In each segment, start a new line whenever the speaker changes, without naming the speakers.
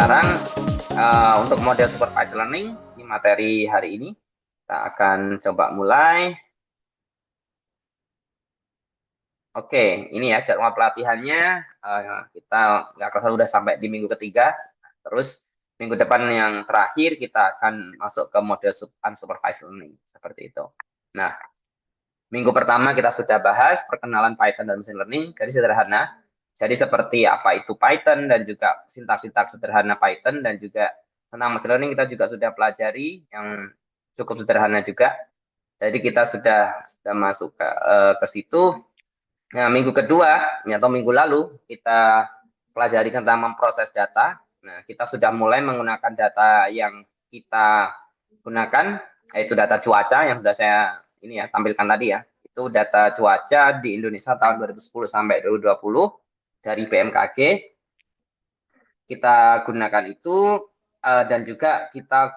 sekarang untuk model supervised learning di materi hari ini kita akan coba mulai. Oke, ini ya jadwal pelatihannya. Kita nggak kerasa udah sampai di minggu ketiga. Terus minggu depan yang terakhir kita akan masuk ke model unsupervised learning seperti itu. Nah, minggu pertama kita sudah bahas perkenalan Python dan machine learning. Jadi sederhana. Jadi seperti apa itu Python dan juga sintaks-sintaks sederhana Python dan juga tentang machine learning kita juga sudah pelajari yang cukup sederhana juga. Jadi kita sudah masuk ke situ. Nah, minggu kedua atau minggu lalu kita pelajari tentang memproses data. Nah, kita sudah mulai menggunakan data yang kita gunakan, yaitu data cuaca yang sudah saya ini ya tampilkan tadi ya. Itu data cuaca di Indonesia tahun 2010 sampai 2020 dari BMKG. Kita gunakan itu dan juga kita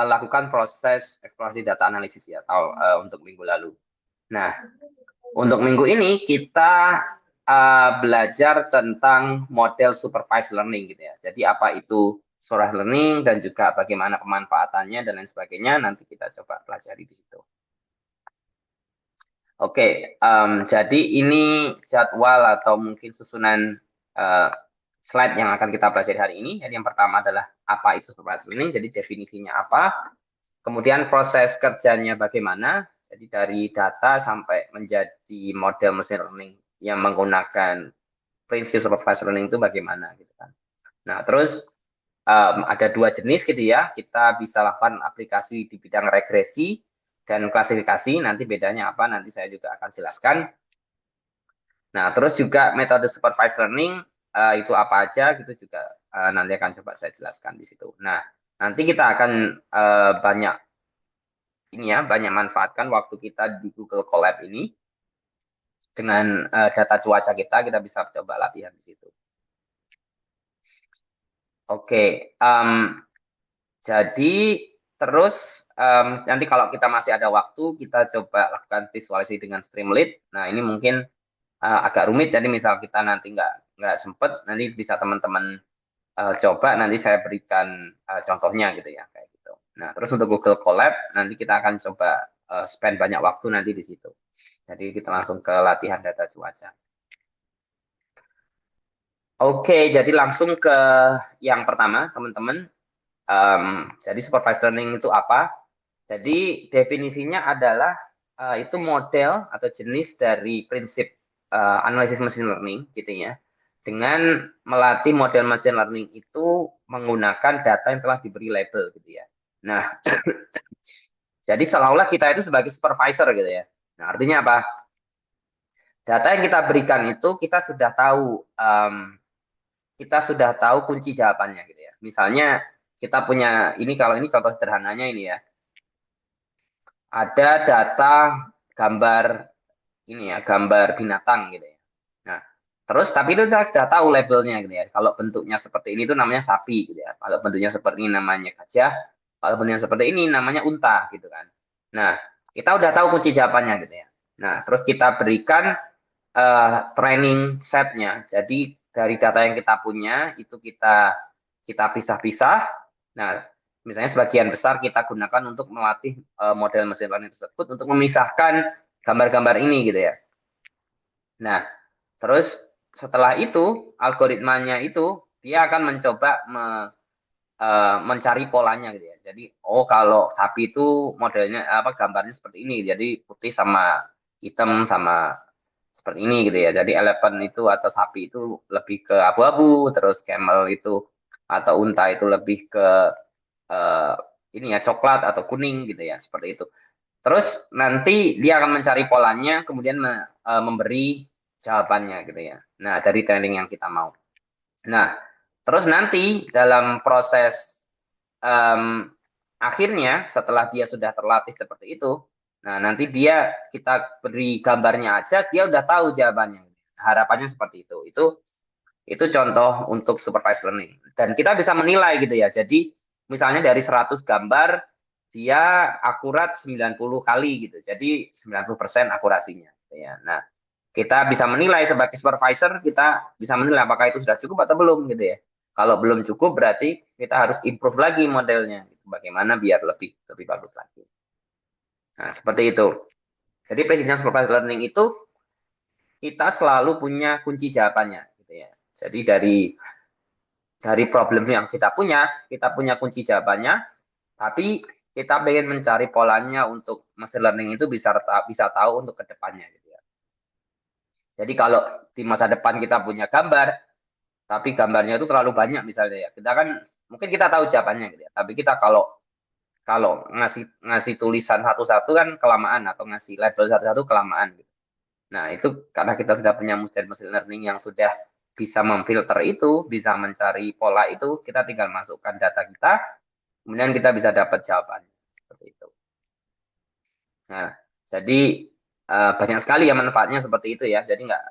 lakukan proses eksplorasi data analisis ya atau untuk minggu lalu. Nah, untuk minggu ini kita belajar tentang model supervised learning gitu ya. Jadi apa itu supervised learning dan juga bagaimana pemanfaatannya dan lain sebagainya nanti kita coba pelajari di situ. Oke, jadi ini jadwal atau mungkin susunan slide yang akan kita pelajari hari ini. Jadi yang pertama adalah apa itu supervised learning, jadi definisinya apa, kemudian proses kerjanya bagaimana, jadi dari data sampai menjadi model machine learning yang menggunakan prinsip supervised learning itu bagaimana gitu kan. Nah, terus ada dua jenis gitu ya, kita bisa lakukan aplikasi di bidang regresi dan klasifikasi, nanti bedanya apa nanti saya juga akan jelaskan. Nah, terus juga metode supervised learning itu apa aja gitu juga nanti akan coba saya jelaskan di situ. Nah, nanti kita akan banyak ini ya, banyak manfaatkan waktu kita di Google Colab ini dengan data cuaca kita bisa coba latihan di situ. Oke, jadi terus nanti kalau kita masih ada waktu, kita coba lakukan visualisasi dengan Streamlit. Nah, ini mungkin agak rumit, jadi misal kita nanti nggak sempet, nanti bisa teman-teman coba, nanti saya berikan contohnya gitu ya, kayak gitu. Nah, terus untuk Google Colab, nanti kita akan coba spend banyak waktu nanti di situ. Jadi kita langsung ke latihan data cuaca. Oke, jadi langsung ke yang pertama, teman-teman. Jadi supervised learning itu apa? Jadi definisinya adalah itu model atau jenis dari prinsip analisis machine learning gitu ya. Dengan melatih model machine learning itu menggunakan data yang telah diberi label gitu ya. Nah, jadi seolah-olah kita itu sebagai supervisor gitu ya. Nah, artinya apa? Data yang kita berikan itu kita sudah tahu kunci jawabannya gitu ya. Misalnya kita punya ini, kalau ini contoh sederhananya ini ya. Ada data gambar ini ya, gambar binatang gitu ya. Nah, terus tapi itu kita sudah tahu labelnya gitu ya. Kalau bentuknya seperti ini itu namanya sapi gitu ya. Kalau bentuknya seperti ini namanya gajah. Kalau bentuknya seperti ini namanya unta gitu kan. Nah, kita udah tahu kunci jawabannya gitu ya. Nah, terus kita berikan training setnya. Jadi dari data yang kita punya itu kita pisah-pisah. Nah, misalnya sebagian besar kita gunakan untuk melatih model machine learning tersebut untuk memisahkan gambar-gambar ini gitu ya. Nah, terus setelah itu algoritmanya itu dia akan mencoba mencari polanya gitu ya. Jadi kalau sapi itu modelnya apa gambarnya seperti ini. Jadi putih sama hitam sama seperti ini gitu ya. Jadi elephant itu atau sapi itu lebih ke abu-abu, terus camel itu atau unta itu lebih ke uh, ini ya coklat atau kuning gitu ya, seperti itu. Terus nanti dia akan mencari polanya, kemudian memberi jawabannya gitu ya. Nah, dari training yang kita mau. Nah, terus nanti dalam proses um, akhirnya setelah dia sudah terlatih seperti itu, nah nanti kita beri gambarnya aja, dia udah tahu jawabannya. Harapannya seperti itu. Itu contoh untuk supervised learning. Dan kita bisa menilai gitu ya. Jadi misalnya dari 100 gambar dia akurat 90 kali gitu. Jadi 90% akurasinya gitu ya. Nah, kita bisa menilai sebagai supervisor, kita bisa menilai apakah itu sudah cukup atau belum gitu ya. Kalau belum cukup berarti kita harus improve lagi modelnya. Bagaimana biar lebih lebih bagus lagi. Nah, seperti itu. Jadi presiden supervised learning itu kita selalu punya kunci jawabannya gitu ya. Jadi dari problem yang kita punya kunci jawabannya, tapi kita pengen mencari polanya untuk machine learning itu bisa tahu untuk kedepannya gitu ya. Jadi kalau di masa depan kita punya gambar, tapi gambarnya itu terlalu banyak misalnya ya, kita kan mungkin kita tahu jawabannya gitu ya. Tapi kita kalau kalau ngasih ngasih tulisan satu-satu kan kelamaan atau ngasih label satu-satu kelamaan gitu. Nah, itu karena kita sudah punya machine learning yang sudah bisa memfilter itu, bisa mencari pola itu, kita tinggal masukkan data kita, kemudian kita bisa dapat jawabannya. Seperti itu. Nah, jadi banyak sekali ya manfaatnya seperti itu ya. Jadi nggak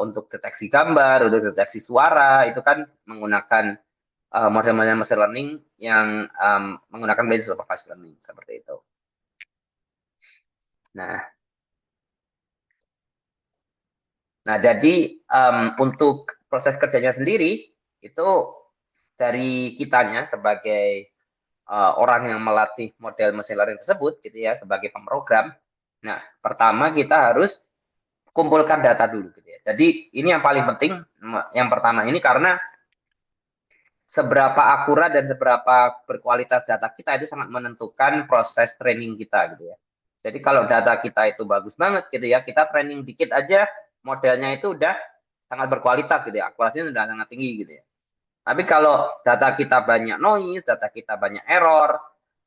untuk deteksi gambar, untuk deteksi suara, itu kan menggunakan model-model machine learning yang menggunakan basic supervised learning seperti itu. Nah, jadi untuk proses kerjanya sendiri itu dari kitanya sebagai orang yang melatih model machine learning tersebut gitu ya sebagai pemrogram. Nah, pertama kita harus kumpulkan data dulu gitu ya. Jadi ini yang paling penting yang pertama ini karena seberapa akurat dan seberapa berkualitas data kita itu sangat menentukan proses training kita gitu ya. Jadi kalau data kita itu bagus banget gitu ya, kita training dikit aja modelnya itu udah sangat berkualitas gitu ya, akurasinya sudah sangat tinggi gitu ya. Tapi kalau data kita banyak noise, data kita banyak error,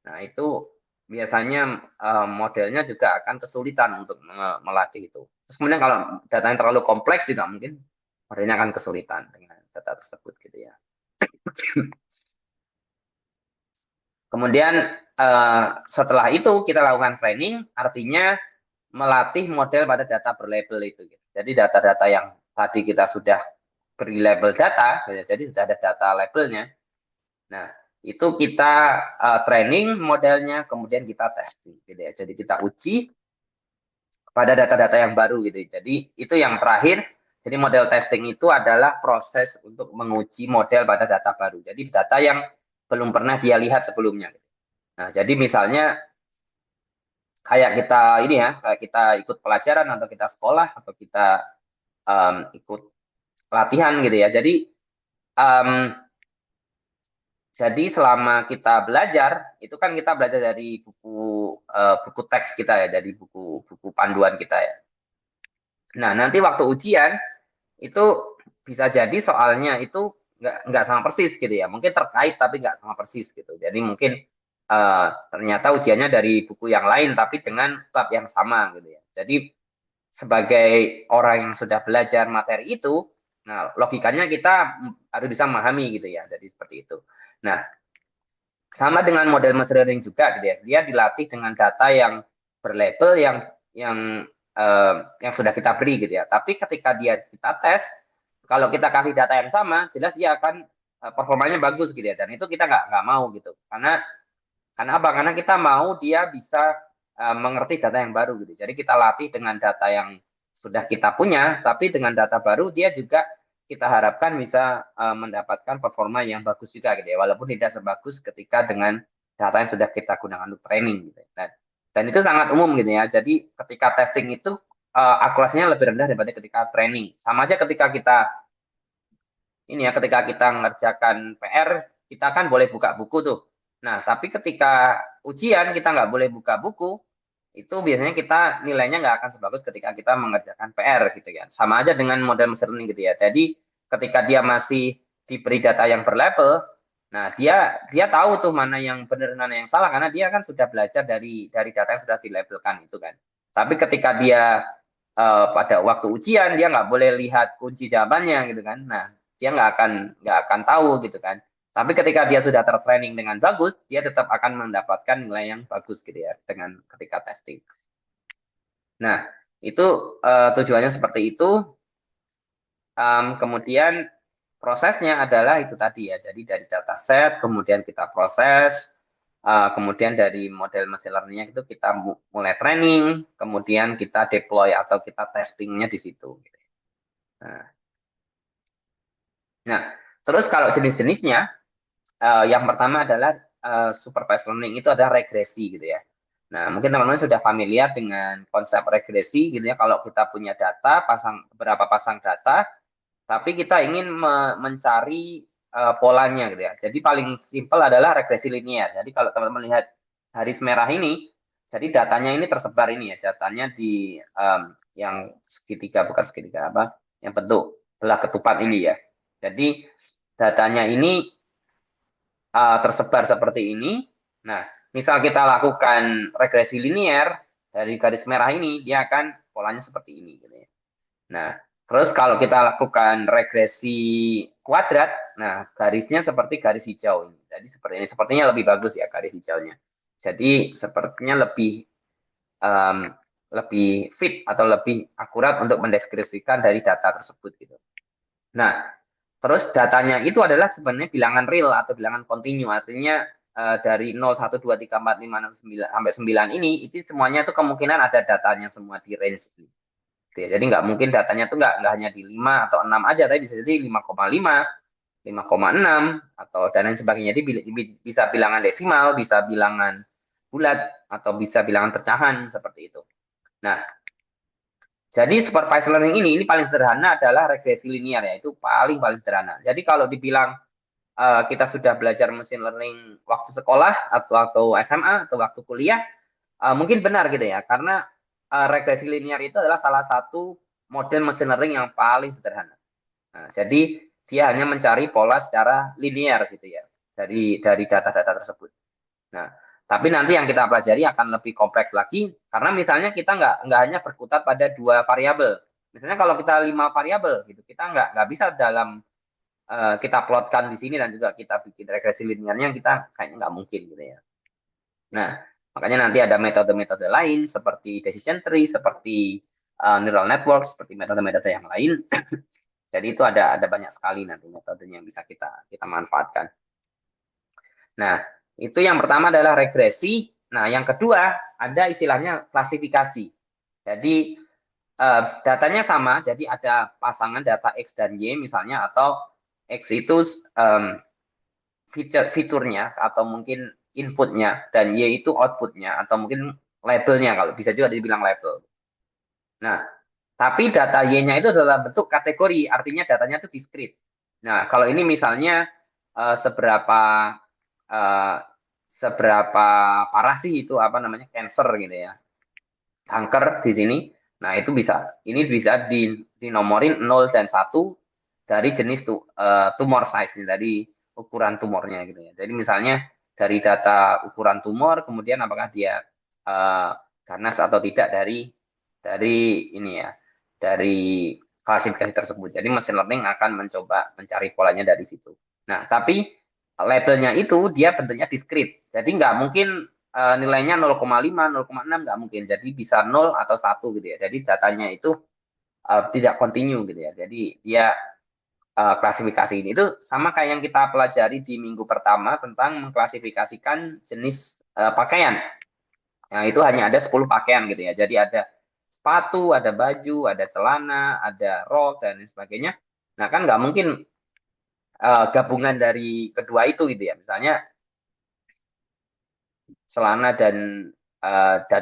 nah itu biasanya modelnya juga akan kesulitan untuk melatih itu. Terus kemudian kalau data yang terlalu kompleks juga mungkin modelnya akan kesulitan dengan data tersebut gitu ya. Kemudian setelah itu kita lakukan training, artinya melatih model pada data berlabel itu. Gitu. Jadi data-data yang tadi kita sudah beri label data, jadi sudah ada data labelnya. Nah, itu kita training modelnya, kemudian kita testing. Gitu ya. Jadi kita uji pada data-data yang baru gitu. Jadi itu yang terakhir. Jadi model testing itu adalah proses untuk menguji model pada data baru. Jadi data yang belum pernah dia lihat sebelumnya. Nah, jadi misalnya kayak kita ini ya, kayak kita ikut pelajaran atau kita sekolah atau kita ikut latihan gitu ya. Um, jadi selama kita belajar itu kan kita belajar dari buku teks kita ya, dari buku panduan kita ya. Nah, nanti waktu ujian itu bisa jadi soalnya itu nggak sama persis gitu ya. Mungkin terkait tapi nggak sama persis gitu. Jadi mungkin ternyata ujiannya dari buku yang lain tapi dengan bab yang sama gitu ya. Jadi sebagai orang yang sudah belajar materi itu, nah logikanya kita harus bisa memahami gitu ya. Jadi seperti itu. Nah, sama dengan model machine learning juga gitu ya. Dia dilatih dengan data yang berlabel yang yang sudah kita beri gitu ya. Tapi ketika kita tes, kalau kita kasih data yang sama, jelas dia akan performanya bagus gitu ya. Dan itu kita nggak mau gitu. Karena apa? Karena kita mau dia bisa mengerti data yang baru gitu. Jadi kita latih dengan data yang sudah kita punya, tapi dengan data baru dia juga kita harapkan bisa mendapatkan performa yang bagus juga gitu ya. Walaupun tidak sebagus ketika dengan data yang sudah kita gunakan untuk training gitu. Dan itu sangat umum gitu ya. Jadi ketika testing itu akurasinya lebih rendah daripada ketika training. Sama aja ketika kita ini ya, ketika kita mengerjakan PR, kita kan boleh buka buku tuh. Nah, tapi ketika ujian kita nggak boleh buka buku, itu biasanya kita nilainya nggak akan sebagus ketika kita mengerjakan PR gitu ya. Sama aja dengan model machine learning gitu ya. Jadi ketika dia masih diberi data yang berlabel, nah dia tahu tuh mana yang benar mana yang salah karena dia kan sudah belajar dari data yang sudah dilabelkan itu kan. Tapi ketika dia pada waktu ujian dia nggak boleh lihat kunci jawabannya gitu kan. Nah, dia nggak akan tahu gitu kan. Tapi ketika dia sudah tertraining dengan bagus, dia tetap akan mendapatkan nilai yang bagus gitu ya dengan ketika testing. Nah, itu tujuannya seperti itu. Kemudian prosesnya adalah itu tadi ya. Jadi dari dataset, kemudian kita proses, kemudian dari model machine learning itu kita mulai training, kemudian kita deploy atau kita testingnya di situ. Nah, nah Terus kalau jenis-jenisnya, yang pertama adalah supervised learning, itu adalah regresi gitu ya. Nah, mungkin teman-teman sudah familiar dengan konsep regresi gitu ya. Kalau kita punya data, beberapa pasang data, tapi kita ingin mencari polanya gitu ya. Jadi paling simpel adalah regresi linear. Jadi kalau teman-teman lihat garis merah ini, jadi datanya ini tersebar ini ya, datanya di yang segitiga, bukan segitiga apa, yang bentuk belah ketupat ini ya. Jadi datanya ini tersebar seperti ini. Nah, misal kita lakukan regresi linear dari garis merah ini, dia akan polanya seperti ini. Gitu ya. Nah, terus kalau kita lakukan regresi kuadrat, nah garisnya seperti garis hijau ini. Jadi seperti ini, sepertinya lebih bagus ya garis hijaunya. Jadi sepertinya um, lebih fit atau lebih akurat untuk mendeskripsikan dari data tersebut gitu. Nah, terus datanya itu adalah sebenarnya bilangan real atau bilangan kontinu. Artinya dari 0, 1, 2, 3, 4, 5, 6, 9, sampai 9 ini, itu semuanya itu kemungkinan ada datanya semua di range ini. Gitu ya. Jadi nggak mungkin datanya tuh nggak hanya di 5 atau 6 aja, tapi bisa jadi 5,5, 5,6, atau dan lain sebagainya. Jadi bisa bilangan desimal, bisa bilangan bulat, atau bisa bilangan pecahan, seperti itu. Nah, jadi supervised learning ini paling sederhana adalah regresi linear ya, itu paling sederhana. Jadi kalau dibilang kita sudah belajar machine learning waktu sekolah atau waktu SMA atau waktu kuliah, mungkin benar gitu ya, karena regresi linear itu adalah salah satu model machine learning yang paling sederhana. Nah, jadi dia hanya mencari pola secara linear gitu ya dari data-data tersebut. Nah, tapi nanti yang kita pelajari akan lebih kompleks lagi karena misalnya kita nggak hanya berkutat pada 2 variabel. Misalnya kalau kita 5 variabel gitu, kita nggak bisa dalam kita plotkan di sini dan juga kita bikin regresi linearnya, kita kayaknya nggak mungkin gitu ya. Nah, makanya nanti ada metode-metode lain seperti decision tree, seperti neural network, seperti metode-metode yang lain. Jadi itu ada banyak sekali nanti metodenya yang bisa kita manfaatkan. Nah, itu yang pertama adalah regresi. Nah, yang kedua ada istilahnya klasifikasi. Jadi datanya sama, jadi ada pasangan data X dan Y misalnya, atau X itu fiturnya atau mungkin inputnya, dan Y itu outputnya atau mungkin labelnya, kalau bisa juga dibilang label. Nah, tapi data Y-nya itu adalah bentuk kategori, artinya datanya itu discrete. Nah, kalau ini misalnya seberapa uh, seberapa parah sih itu apa namanya cancer gitu ya, kanker di sini. Nah, itu ini bisa dinomorin 0 dan 1 dari jenis tumor size nih, dari ukuran tumornya gitu ya. Jadi misalnya dari data ukuran tumor, kemudian apakah dia uh, ganas atau tidak dari ini ya, dari klasifikasi tersebut. Jadi mesin learning akan mencoba mencari polanya dari situ. Nah, tapi labelnya itu dia bentuknya discrete. Jadi nggak mungkin nilainya 0,5, 0,6, nggak mungkin. Jadi bisa 0 atau 1 gitu ya. Jadi datanya itu tidak kontinu gitu ya. Jadi dia klasifikasi ini itu sama kayak yang kita pelajari di minggu pertama tentang mengklasifikasikan jenis pakaian. Nah, itu hanya ada 10 pakaian gitu ya. Jadi ada sepatu, ada baju, ada celana, ada rok, dan lain sebagainya. Nah, kan nggak mungkin gabungan dari kedua itu gitu ya. Misalnya celana dan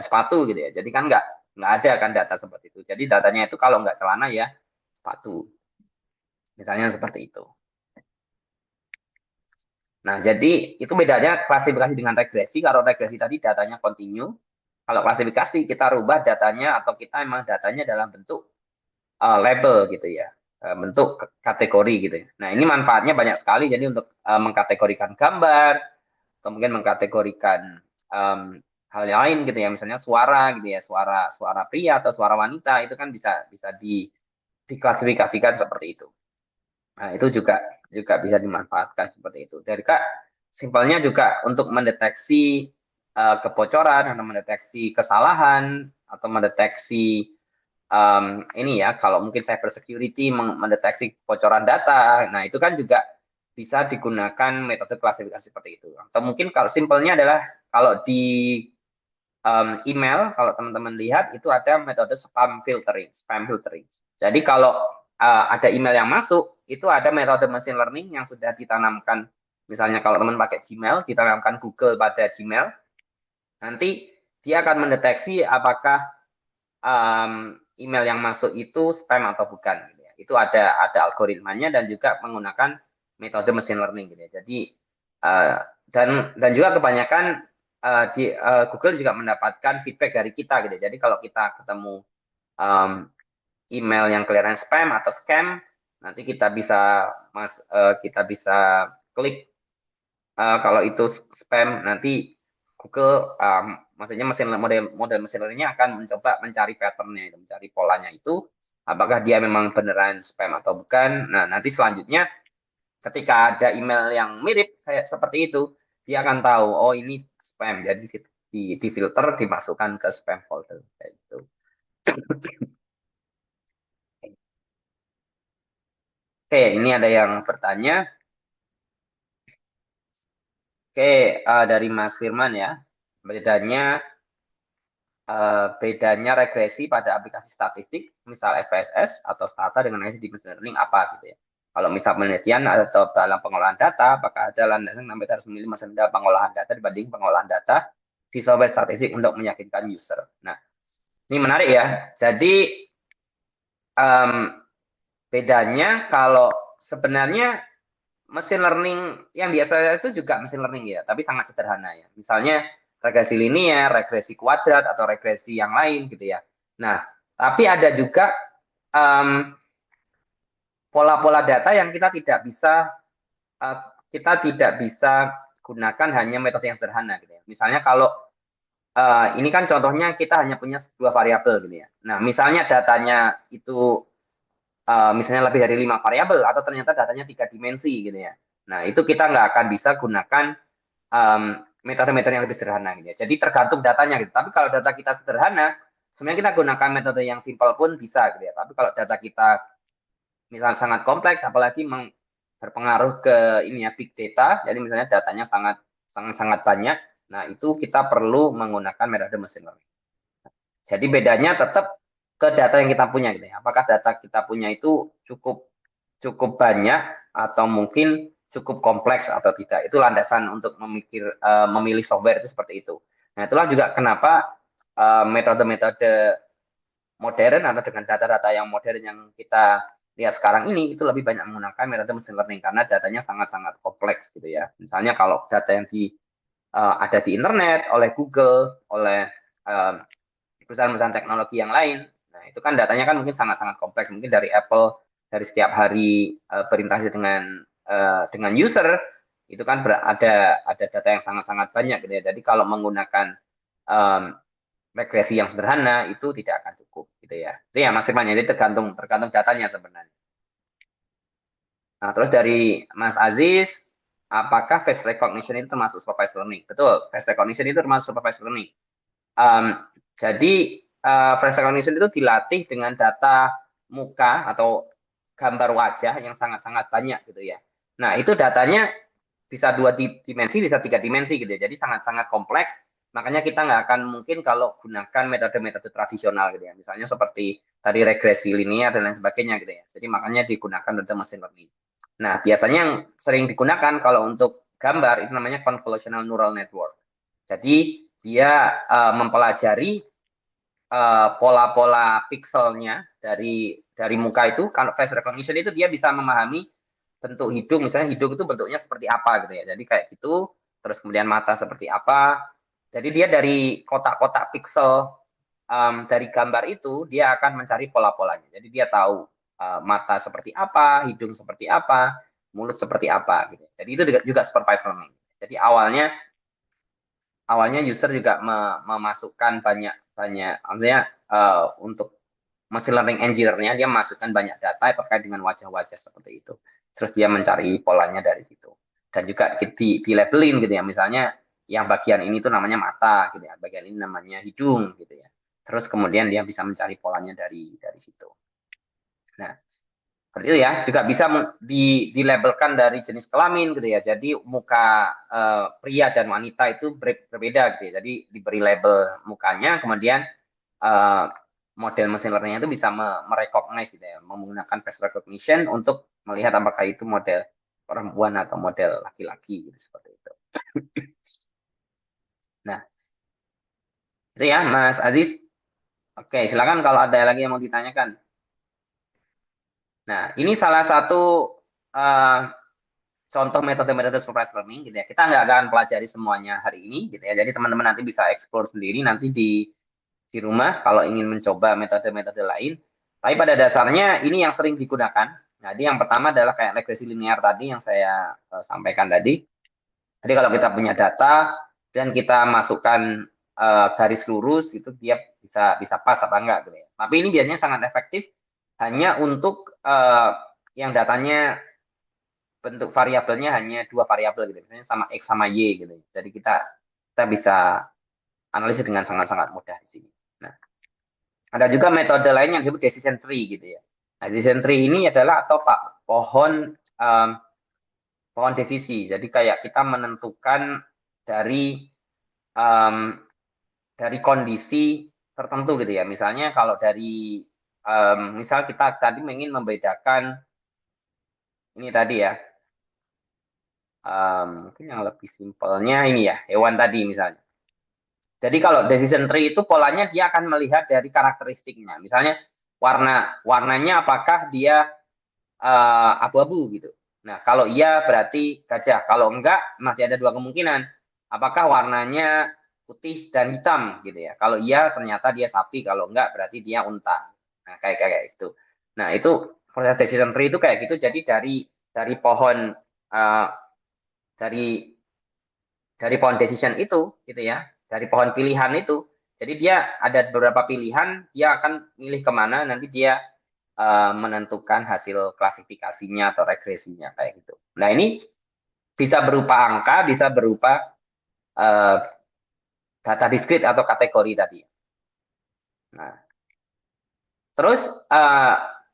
sepatu gitu ya. Jadi kan nggak ada kan data seperti itu. Jadi datanya itu kalau nggak celana ya sepatu. Misalnya seperti itu. Nah, jadi itu bedanya klasifikasi dengan regresi. Kalau regresi tadi datanya kontinu. Kalau klasifikasi kita rubah datanya atau kita emang datanya dalam bentuk label gitu ya. Bentuk kategori gitu ya. Nah, ini manfaatnya banyak sekali. Jadi untuk mengkategorikan gambar, kemudian mengkategorikan hal yang lain gitu ya, misalnya suara gitu ya, suara pria atau suara wanita, itu kan bisa bisa diklasifikasikan seperti itu. Nah, itu juga bisa dimanfaatkan seperti itu. Jadi Kak, simpelnya juga untuk mendeteksi kebocoran atau mendeteksi kesalahan atau mendeteksi ini ya, kalau mungkin cyber security mendeteksi kebocoran data, nah itu kan juga bisa digunakan metode klasifikasi seperti itu. Atau mungkin kalau simpelnya adalah kalau di email, kalau teman-teman lihat itu ada metode spam filtering. Jadi kalau ada email yang masuk, itu ada metode machine learning yang sudah ditanamkan. Misalnya kalau teman pakai Gmail, ditanamkan Google pada Gmail, nanti dia akan mendeteksi apakah email yang masuk itu spam atau bukan. Gitu ya. Itu ada algoritmanya dan juga menggunakan metode machine learning. Gitu ya. Jadi uh, dan juga kebanyakan di Google juga mendapatkan feedback dari kita. Gitu ya. Jadi kalau kita ketemu um, email yang kelihatan spam atau scam, nanti kita bisa klik kalau itu spam, nanti Google maksudnya model mesin learning-nya akan mencoba mencari pattern-nya, mencari polanya itu apakah dia memang beneran spam atau bukan. Nah, nanti selanjutnya ketika ada email yang mirip kayak seperti itu, dia akan tahu oh ini spam. Jadi di filter dimasukkan ke spam folder kayak gitu. Oke, ini ada yang bertanya. Oke, dari Mas Firman ya. Bedanya bedanya regresi pada aplikasi statistik, misal SPSS atau Stata dengan analisis deep learning apa gitu ya. Kalau misal penelitian atau dalam pengolahan data, apakah ada landasan sampai harus memilih metode pengolahan data dibanding pengolahan data di software statistik untuk meyakinkan user. Nah, ini menarik ya. Jadi um, bedanya kalau sebenarnya mesin learning yang di SPSS itu juga mesin learning ya, tapi sangat sederhana ya. Misalnya regresi linear, regresi kuadrat, atau regresi yang lain gitu ya. Nah, tapi ada juga um, pola-pola data yang uh, kita tidak bisa gunakan hanya metode yang sederhana gitu ya. Misalnya kalau ini kan contohnya kita hanya punya dua variabel gitu ya. Nah, misalnya datanya itu misalnya lebih dari 5 variabel atau ternyata datanya 3 dimensi gitu ya. Nah, itu kita nggak akan bisa gunakan metode-metode yang lebih sederhana gitu ya. Jadi tergantung datanya gitu. Tapi kalau data kita sederhana, sebenarnya kita gunakan metode yang simpel pun bisa gitu ya. Tapi kalau data kita misalnya sangat kompleks, apalagi berpengaruh ke ini ya big data, jadi misalnya datanya sangat sangat sangat banyak, nah itu kita perlu menggunakan metode machine learning. Jadi bedanya tetap ke data yang kita punya gitu ya. Apakah data kita punya itu cukup cukup banyak atau mungkin cukup kompleks atau tidak. Itu landasan untuk memilih software itu seperti itu. Nah, itulah juga kenapa metode-metode modern atau dengan data-data yang modern yang kita lihat sekarang ini itu lebih banyak menggunakan metode machine learning karena datanya sangat-sangat kompleks gitu ya. Misalnya kalau data yang ada di internet oleh Google, oleh uh, perusahaan-perusahaan teknologi yang lain. Nah, itu kan datanya kan mungkin sangat-sangat kompleks. Mungkin dari Apple dari setiap hari berinteraksi dengan user itu kan ada data yang sangat-sangat banyak gitu ya. Jadi kalau menggunakan um, regresi yang sederhana itu tidak akan cukup gitu ya. Itu ya Mas Firman. Jadi tergantung tergantung datanya sebenarnya. Nah, terus dari Mas Aziz, apakah face recognition itu termasuk supervised learning? Betul, face recognition itu termasuk supervised learning. Um, jadi face recognition itu dilatih dengan data muka atau gambar wajah yang sangat-sangat banyak gitu ya. Nah itu datanya bisa 2 dimensi, bisa 3 dimensi gitu ya. Jadi sangat-sangat kompleks. Makanya kita nggak akan mungkin kalau gunakan metode-metode tradisional gitu ya. Misalnya seperti tadi regresi linear dan lain sebagainya gitu ya. Jadi makanya digunakan metode machine learning. Nah biasanya yang sering digunakan kalau untuk gambar itu namanya convolutional neural network. Jadi dia mempelajari pola-pola pixelnya dari muka itu. Kalau face recognition itu dia bisa memahami bentuk hidung, misalnya hidung itu bentuknya seperti apa gitu ya. Jadi kayak gitu, terus kemudian mata seperti apa. Jadi dia dari kotak-kotak pixel dari gambar itu dia akan mencari pola-polanya. Jadi dia tahu mata seperti apa, hidung seperti apa, mulut seperti apa gitu. Jadi itu juga supervised learning. Jadi awalnya user juga memasukkan banyak banyak artinya untuk machine learning engineer-nya dia masukkan banyak data terkait dengan wajah-wajah seperti itu. Terus dia mencari polanya dari situ. Dan juga di labelin gitu ya. Misalnya yang bagian ini tuh namanya mata gitu ya. Bagian ini namanya hidung gitu ya. Terus kemudian dia bisa mencari polanya dari situ. Nah, seperti itu ya. Juga bisa dilabelkan dari jenis kelamin gitu ya. Jadi muka pria dan wanita itu berbeda gitu ya. Jadi diberi label mukanya, kemudian uh, model machine learning itu bisa merecognize gitu ya, menggunakan face recognition untuk melihat apakah itu model perempuan atau model laki-laki gitu, seperti itu. Nah, itu ya Mas Aziz. Oke, silakan kalau ada lagi yang mau ditanyakan. Nah, ini salah satu uh, contoh metode-metode supervised learning gitu ya. Kita nggak akan pelajari semuanya hari ini gitu ya. Jadi teman-teman nanti bisa explore sendiri nanti di rumah kalau ingin mencoba metode-metode lain. Tapi pada dasarnya ini yang sering digunakan. Jadi yang pertama adalah kayak regresi linear tadi yang saya sampaikan tadi. Jadi kalau kita punya data dan kita masukkan garis lurus itu dia bisa bisa pas apa enggak gitu ya. Tapi ini biasanya sangat efektif hanya untuk yang datanya bentuk variabelnya hanya dua variabel gitu, misalnya sama x sama y gitu. Jadi kita bisa analisis dengan sangat-sangat mudah di sini. Nah, ada juga metode lain yang disebut decision tree gitu ya. Nah, decision tree ini adalah atau pak um, pohon desisi. Jadi kayak kita menentukan dari um, dari kondisi tertentu gitu ya. Misalnya kalau dari misal kita tadi ingin membedakan ini tadi ya. Mungkin yang lebih simpelnya ini ya, hewan tadi misalnya. Jadi kalau decision tree itu polanya dia akan melihat dari karakteristiknya. Misalnya warnanya apakah dia abu-abu gitu. Nah, kalau iya berarti gajah. Kalau enggak masih ada dua kemungkinan. Apakah warnanya putih dan hitam gitu ya. Kalau iya ternyata dia sapi, kalau enggak berarti dia unta. Nah, kayak itu. Nah, itu proses decision tree itu kayak gitu. Jadi dari pohon uh, dari dari pohon decision itu gitu ya, dari pohon pilihan itu. Jadi dia ada beberapa pilihan, dia akan milih kemana, nanti dia menentukan hasil klasifikasinya atau regresinya kayak gitu. Nah ini bisa berupa angka, bisa berupa uh, data discrete atau kategori tadi. Nah, terus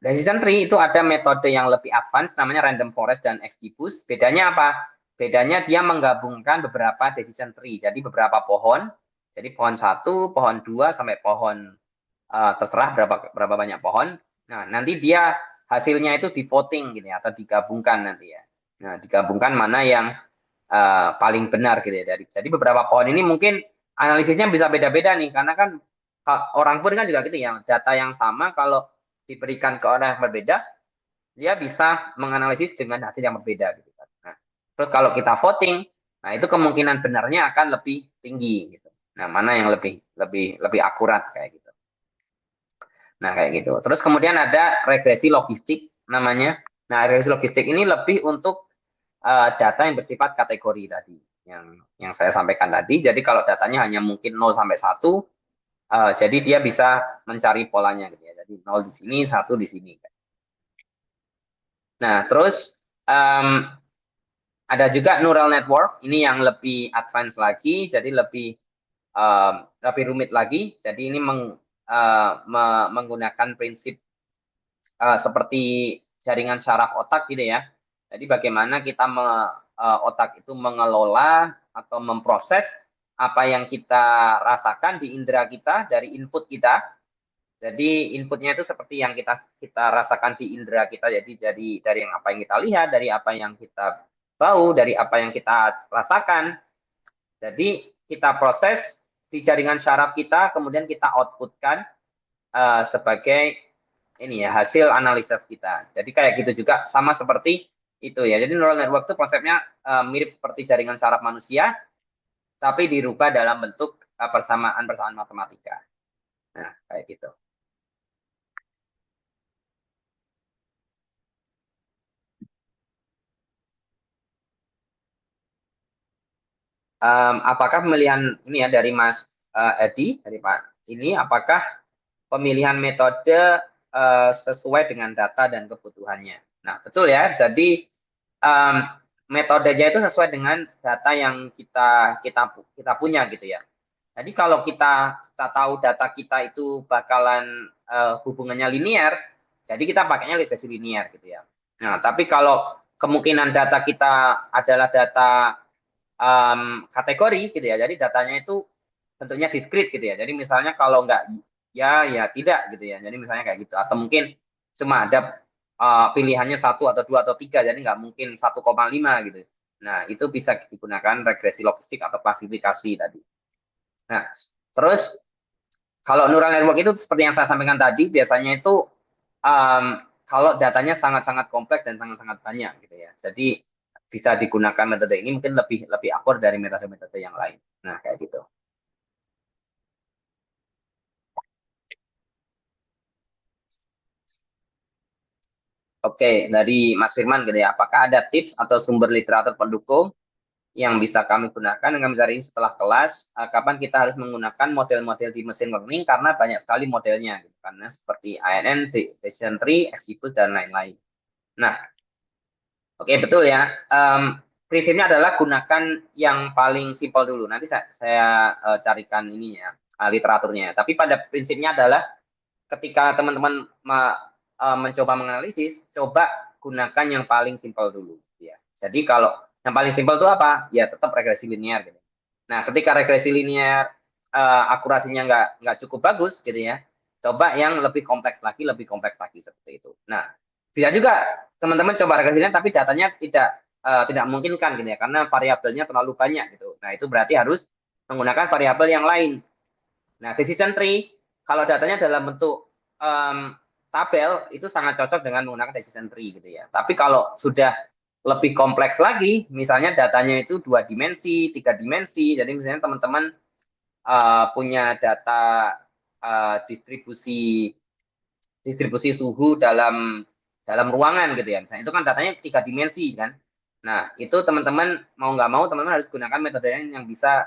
decision tree itu ada metode yang lebih advance namanya random forest dan XGBoost. Bedanya apa? Bedanya dia menggabungkan beberapa decision tree. Jadi beberapa pohon. Jadi pohon 1, pohon 2 sampai pohon terserah berapa banyak pohon. Nah, nanti dia hasilnya itu di voting gitu ya atau digabungkan nanti ya. Nah, digabungkan mana yang paling benar gitu ya. Jadi beberapa pohon ini mungkin analisisnya bisa beda-beda nih karena kan orang pun kan juga gitu ya, data yang sama kalau diberikan ke orang yang berbeda, dia bisa menganalisis dengan hasil yang berbeda gitu kan. Nah, terus kalau kita voting, nah itu kemungkinan benarnya akan lebih tinggi gitu. Nah, mana yang lebih lebih lebih akurat kayak gitu. Nah, kayak gitu. Terus kemudian ada regresi logistik namanya. Nah, regresi logistik ini lebih untuk data yang bersifat kategori tadi yang saya sampaikan tadi. Jadi kalau datanya hanya mungkin 0 sampai 1, jadi dia bisa mencari polanya gitu ya. Jadi 0 di sini, 1 di sini. Nah, terus ada juga neural network. Ini yang lebih advance lagi, jadi lebih rumit lagi. Jadi ini menggunakan prinsip seperti jaringan syaraf otak gitu ya. Jadi bagaimana kita otak itu mengelola atau memproses apa yang kita rasakan di indera kita dari input kita. Jadi inputnya itu seperti yang kita kita rasakan di indera kita. Jadi dari yang apa yang kita lihat, dari apa yang kita tahu, dari apa yang kita rasakan. Jadi kita proses di jaringan syaraf kita, kemudian kita outputkan sebagai ini ya hasil analisis kita. Jadi kayak gitu juga sama seperti itu ya. Jadi neural network itu konsepnya mirip seperti jaringan saraf manusia, tapi dirubah dalam bentuk persamaan-persamaan matematika. Nah, kayak gitu. Apakah pemilihan ini ya dari Mas Edi, dari Pak ini, apakah pemilihan metode sesuai dengan data dan kebutuhannya? Nah, betul ya. Jadi um, metodenya itu sesuai dengan data yang kita punya gitu ya. Jadi kalau kita tahu data kita itu bakalan hubungannya linear, jadi kita pakainya regresi linear gitu ya. Nah, tapi kalau kemungkinan data kita adalah data kategori gitu ya, jadi datanya itu bentuknya discrete gitu ya. Jadi misalnya kalau nggak ya ya tidak gitu ya. Jadi misalnya kayak gitu. Atau mungkin cuma ada pilihannya satu atau dua atau tiga, jadi nggak mungkin 1,5 gitu. Nah, itu bisa digunakan regresi logistik atau klasifikasi tadi. Nah, terus kalau neural network itu seperti yang saya sampaikan tadi, biasanya itu um, kalau datanya sangat-sangat kompleks dan sangat-sangat banyak gitu ya. Jadi bisa digunakan metode ini mungkin lebih lebih akur dari metode-metode yang lain. Nah, kayak gitu. Oke, dari Mas Firman gitu ya. Apakah ada tips atau sumber literatur pendukung yang bisa kami gunakan dengan mencari setelah kelas? Kapan kita harus menggunakan model-model di mesin learning karena banyak sekali modelnya, gitu. Karena seperti ANN, Decision Tree, XGBoost dan lain-lain. Nah, oke, betul ya. Prinsipnya adalah gunakan yang paling simpel dulu. Nanti saya carikan ininya, literaturnya. Tapi pada prinsipnya adalah ketika teman-teman mencoba menganalisis, coba gunakan yang paling simpel dulu. Ya. Jadi kalau yang paling simpel itu apa? Ya tetap regresi linear. Gitu. Nah, ketika regresi linear akurasinya nggak cukup bagus, gitu ya, coba yang lebih kompleks lagi seperti itu. Nah, bisa juga teman-teman coba regresi linear, tapi datanya tidak memungkinkan, gitu ya, karena variabelnya terlalu banyak, gitu. Nah, itu berarti harus menggunakan variabel yang lain. Nah, decision tree kalau datanya dalam bentuk tabel itu sangat cocok dengan menggunakan decision tree gitu ya. Tapi kalau sudah lebih kompleks lagi, misalnya datanya itu dua dimensi, tiga dimensi, jadi misalnya teman-teman punya data distribusi distribusi suhu dalam dalam ruangan gitu ya. Misalnya itu kan datanya tiga dimensi kan. Nah, itu teman-teman mau nggak mau teman-teman harus gunakan metode yang bisa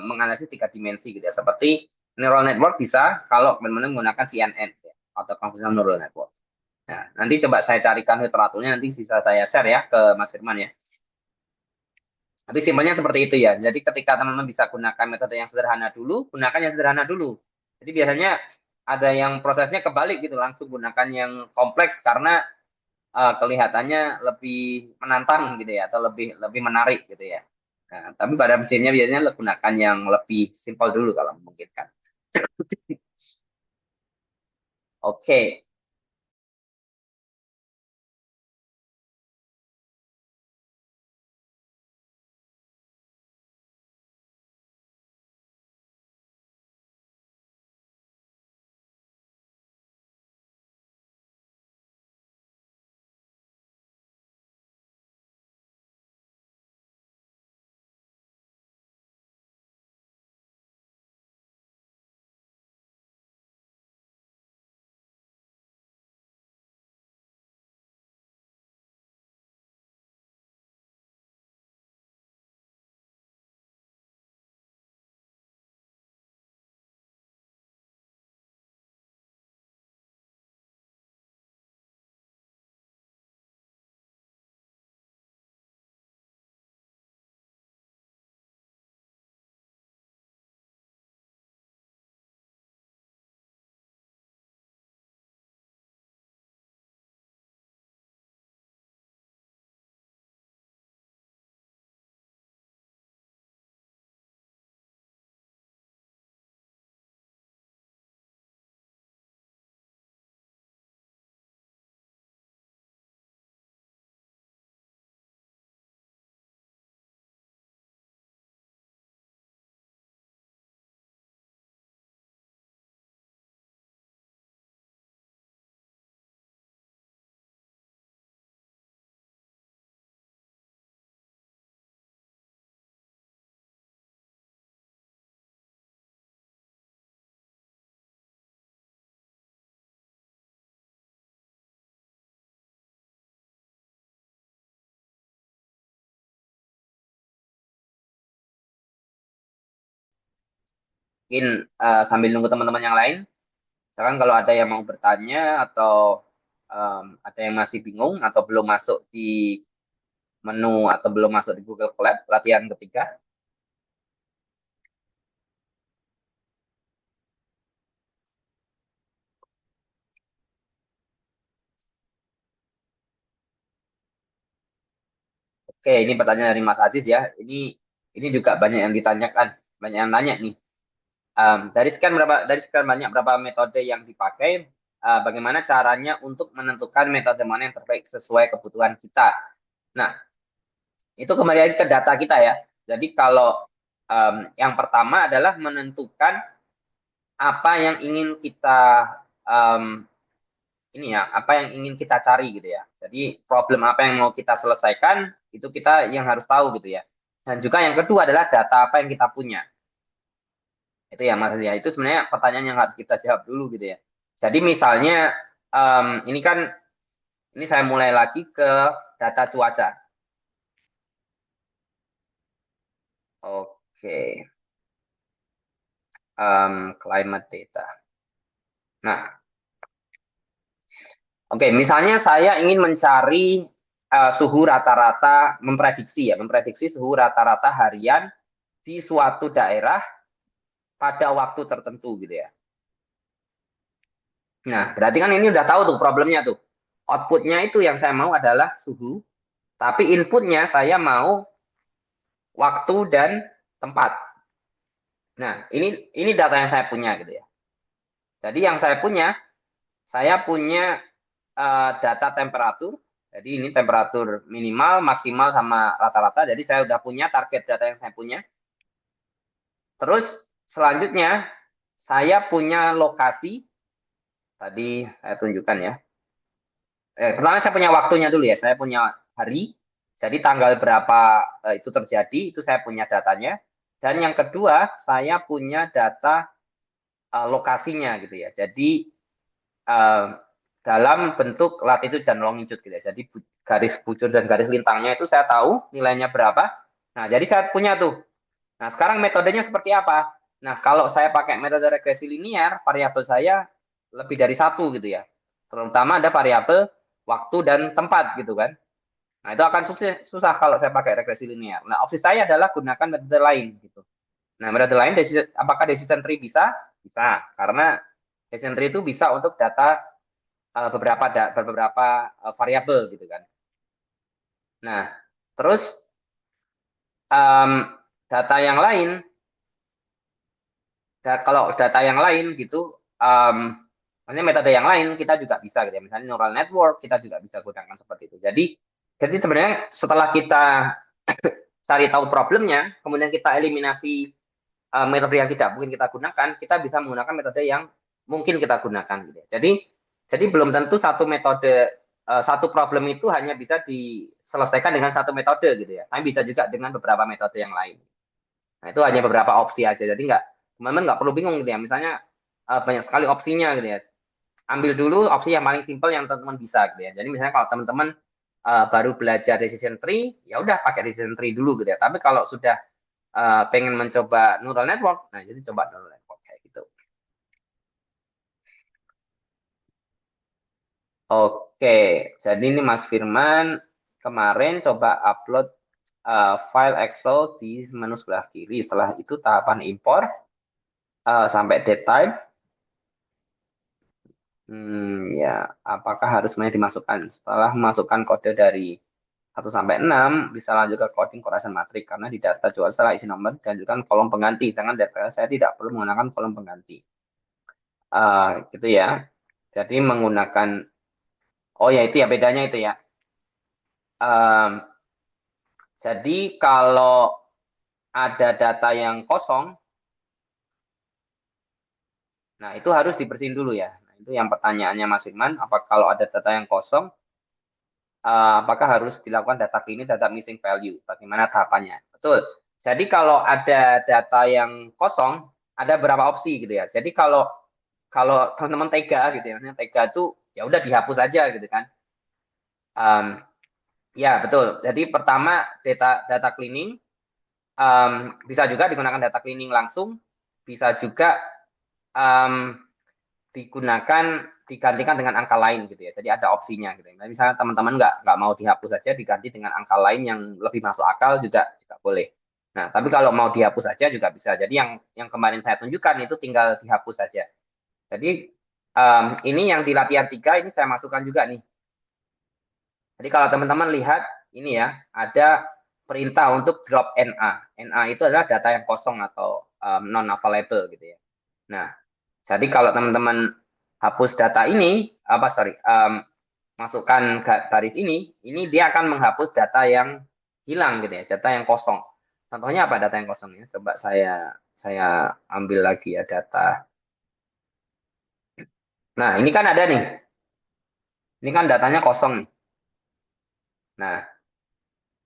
menganalisis tiga dimensi gitu ya. Seperti neural network bisa kalau teman-teman menggunakan CNN ya, atau convolutional neural network. Nah, nanti coba saya carikan literaturnya nanti bisa saya share ya ke Mas Firman ya. Tapi simpelnya seperti itu ya. Jadi ketika teman-teman bisa gunakan metode yang sederhana dulu, gunakan yang sederhana dulu. Jadi biasanya ada yang prosesnya kebalik gitu, langsung gunakan yang kompleks karena kelihatannya lebih menantang gitu ya, atau lebih lebih menarik gitu ya. Nah, tapi pada mesinnya biasanya gunakan yang lebih simpel dulu kalau memungkinkan. Oke, mungkin sambil nunggu teman-teman yang lain, sekarang kalau ada yang mau bertanya atau ada yang masih bingung atau belum masuk di menu atau belum masuk di Google Colab latihan ketiga. Oke, ini pertanyaan dari Mas Aziz ya. Ini juga banyak yang ditanyakan, banyak yang nanya nih. dari sekian banyak berapa metode yang dipakai, bagaimana caranya untuk menentukan metode mana yang terbaik sesuai kebutuhan kita. Nah, itu kembali lagi ke data kita ya. Jadi kalau yang pertama adalah menentukan apa yang ingin kita ini ya, apa yang ingin kita cari gitu ya. Jadi problem apa yang mau kita selesaikan itu kita yang harus tahu gitu ya. Dan juga yang kedua adalah data apa yang kita punya. Itu ya maksudnya itu sebenarnya pertanyaan yang harus kita jawab dulu gitu ya. Jadi misalnya ini kan ini saya mulai lagi ke data cuaca. Oke, climate data. Nah, oke, misalnya saya ingin mencari suhu rata-rata, memprediksi suhu rata-rata harian di suatu daerah pada waktu tertentu gitu ya. Nah, berarti kan ini udah tahu tuh problemnya tuh. Outputnya itu yang saya mau adalah suhu, tapi inputnya saya mau waktu dan tempat. Nah, ini data yang saya punya gitu ya. Jadi yang saya punya data temperatur. Jadi ini temperatur minimal, maksimal sama rata-rata. Jadi saya udah punya target data yang saya punya. Terus selanjutnya saya punya lokasi. Tadi saya tunjukkan ya. Pertama saya punya waktunya dulu ya. Saya punya hari. Jadi tanggal berapa itu terjadi, itu saya punya datanya. Dan yang kedua, saya punya data lokasinya gitu ya. Jadi dalam bentuk latitude dan longitude gitu ya. Jadi garis bujur dan garis lintangnya itu saya tahu nilainya berapa. Nah, jadi saya punya tuh. Nah, sekarang metodenya seperti apa? Nah, kalau saya pakai metode regresi linear, variabel saya lebih dari satu gitu ya. Terutama ada variabel waktu dan tempat gitu kan. Nah, itu akan susah kalau saya pakai regresi linear. Nah, opsi saya adalah gunakan metode lain gitu. Nah, metode lain, apakah decision tree bisa? Bisa, karena decision tree itu bisa untuk data beberapa variabel gitu kan. Nah, terus um, data yang lain, kalau data yang lain gitu, maksudnya metode yang lain kita juga bisa gitu ya. Misalnya neural network kita juga bisa gunakan seperti itu. Jadi sebenarnya setelah kita cari tahu problemnya, kemudian kita eliminasi metode yang tidak mungkin kita gunakan, kita bisa menggunakan metode yang mungkin kita gunakan gitu ya. Jadi belum tentu satu metode satu problem itu hanya bisa diselesaikan dengan satu metode gitu ya. Tapi bisa juga dengan beberapa metode yang lain. Nah, itu hanya beberapa opsi aja. Jadi teman-teman nggak perlu bingung gitu ya. Misalnya banyak sekali opsinya gitu ya. Ambil dulu opsi yang paling simpel yang teman-teman bisa gitu ya. Jadi misalnya kalau teman-teman baru belajar decision tree, ya udah pakai decision tree dulu gitu ya. Tapi kalau sudah pengen mencoba neural network, nah jadi coba neural network kayak gitu. Oke, jadi ini Mas Firman kemarin coba upload file Excel di menu sebelah kiri. Setelah itu tahapan impor sampai date type. Ya, apakah harus semuanya dimasukkan? Setelah memasukkan kode dari 1 sampai 6, bisa lanjut ke coding correction matrix karena di data juga setelah isi nomor dan juga kolom pengganti. Dengan data saya tidak perlu menggunakan kolom pengganti. Gitu ya. Jadi menggunakan, oh ya itu ya bedanya itu ya. Jadi kalau ada data yang kosong, nah itu harus dibersihin dulu ya. Nah, itu yang pertanyaannya Mas Firman, apa kalau ada data yang kosong, apakah harus dilakukan data cleaning, data missing value? Bagaimana tahapannya? Betul. Jadi kalau ada data yang kosong, ada beberapa opsi gitu ya. Jadi kalau kalau teman-teman tega gitu ya, tega itu ya udah dihapus aja gitu kan. Um, ya betul. Jadi pertama data cleaning bisa juga digunakan data cleaning langsung, bisa juga um, digunakan digantikan dengan angka lain gitu ya. Jadi ada opsinya gitu. Nah, misalnya teman-teman nggak mau dihapus saja, diganti dengan angka lain yang lebih masuk akal juga boleh. Nah, tapi kalau mau dihapus saja juga bisa. Jadi yang kemarin saya tunjukkan itu tinggal dihapus saja. Jadi ini yang di latihan 3 ini saya masukkan juga nih. Jadi kalau teman-teman lihat ini ya, ada perintah untuk drop NA. NA itu adalah data yang kosong atau non available gitu ya. Nah, jadi kalau teman-teman hapus data ini, masukkan baris ini dia akan menghapus data yang hilang gitu ya, data yang kosong. Contohnya apa data yang kosongnya? Coba saya ambil lagi ya data. Nah, ini kan ada nih. Ini kan datanya kosong nih. Nah,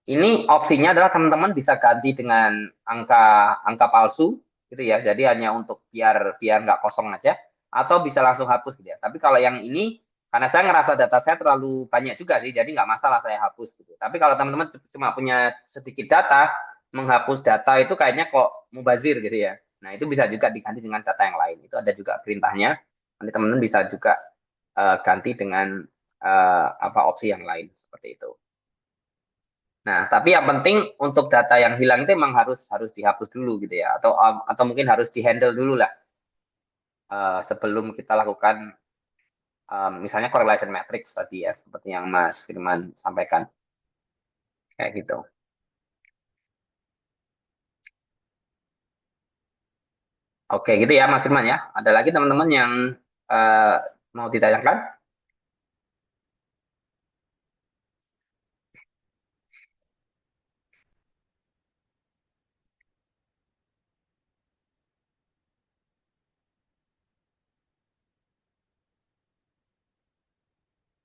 ini opsinya adalah teman-teman bisa ganti dengan angka angka palsu gitu ya. Jadi hanya untuk biar biar nggak kosong aja atau bisa langsung hapus gitu ya. Tapi kalau yang ini karena saya ngerasa data saya terlalu banyak juga sih, jadi nggak masalah saya hapus gitu. Tapi kalau teman-teman cuma punya sedikit data, menghapus data itu kayaknya kok mubazir gitu ya. Nah, itu bisa juga diganti dengan data yang lain. Itu ada juga perintahnya. Nanti teman-teman bisa juga ganti dengan apa opsi yang lain seperti itu. Nah, tapi yang penting untuk data yang hilang itu memang harus harus dihapus dulu gitu ya, atau mungkin harus dihandle dulu lah sebelum kita lakukan misalnya correlation matrix tadi ya, seperti yang Mas Firman sampaikan kayak gitu. Oke, gitu ya Mas Firman ya. Ada lagi teman-teman yang uh, mau ditanyakan?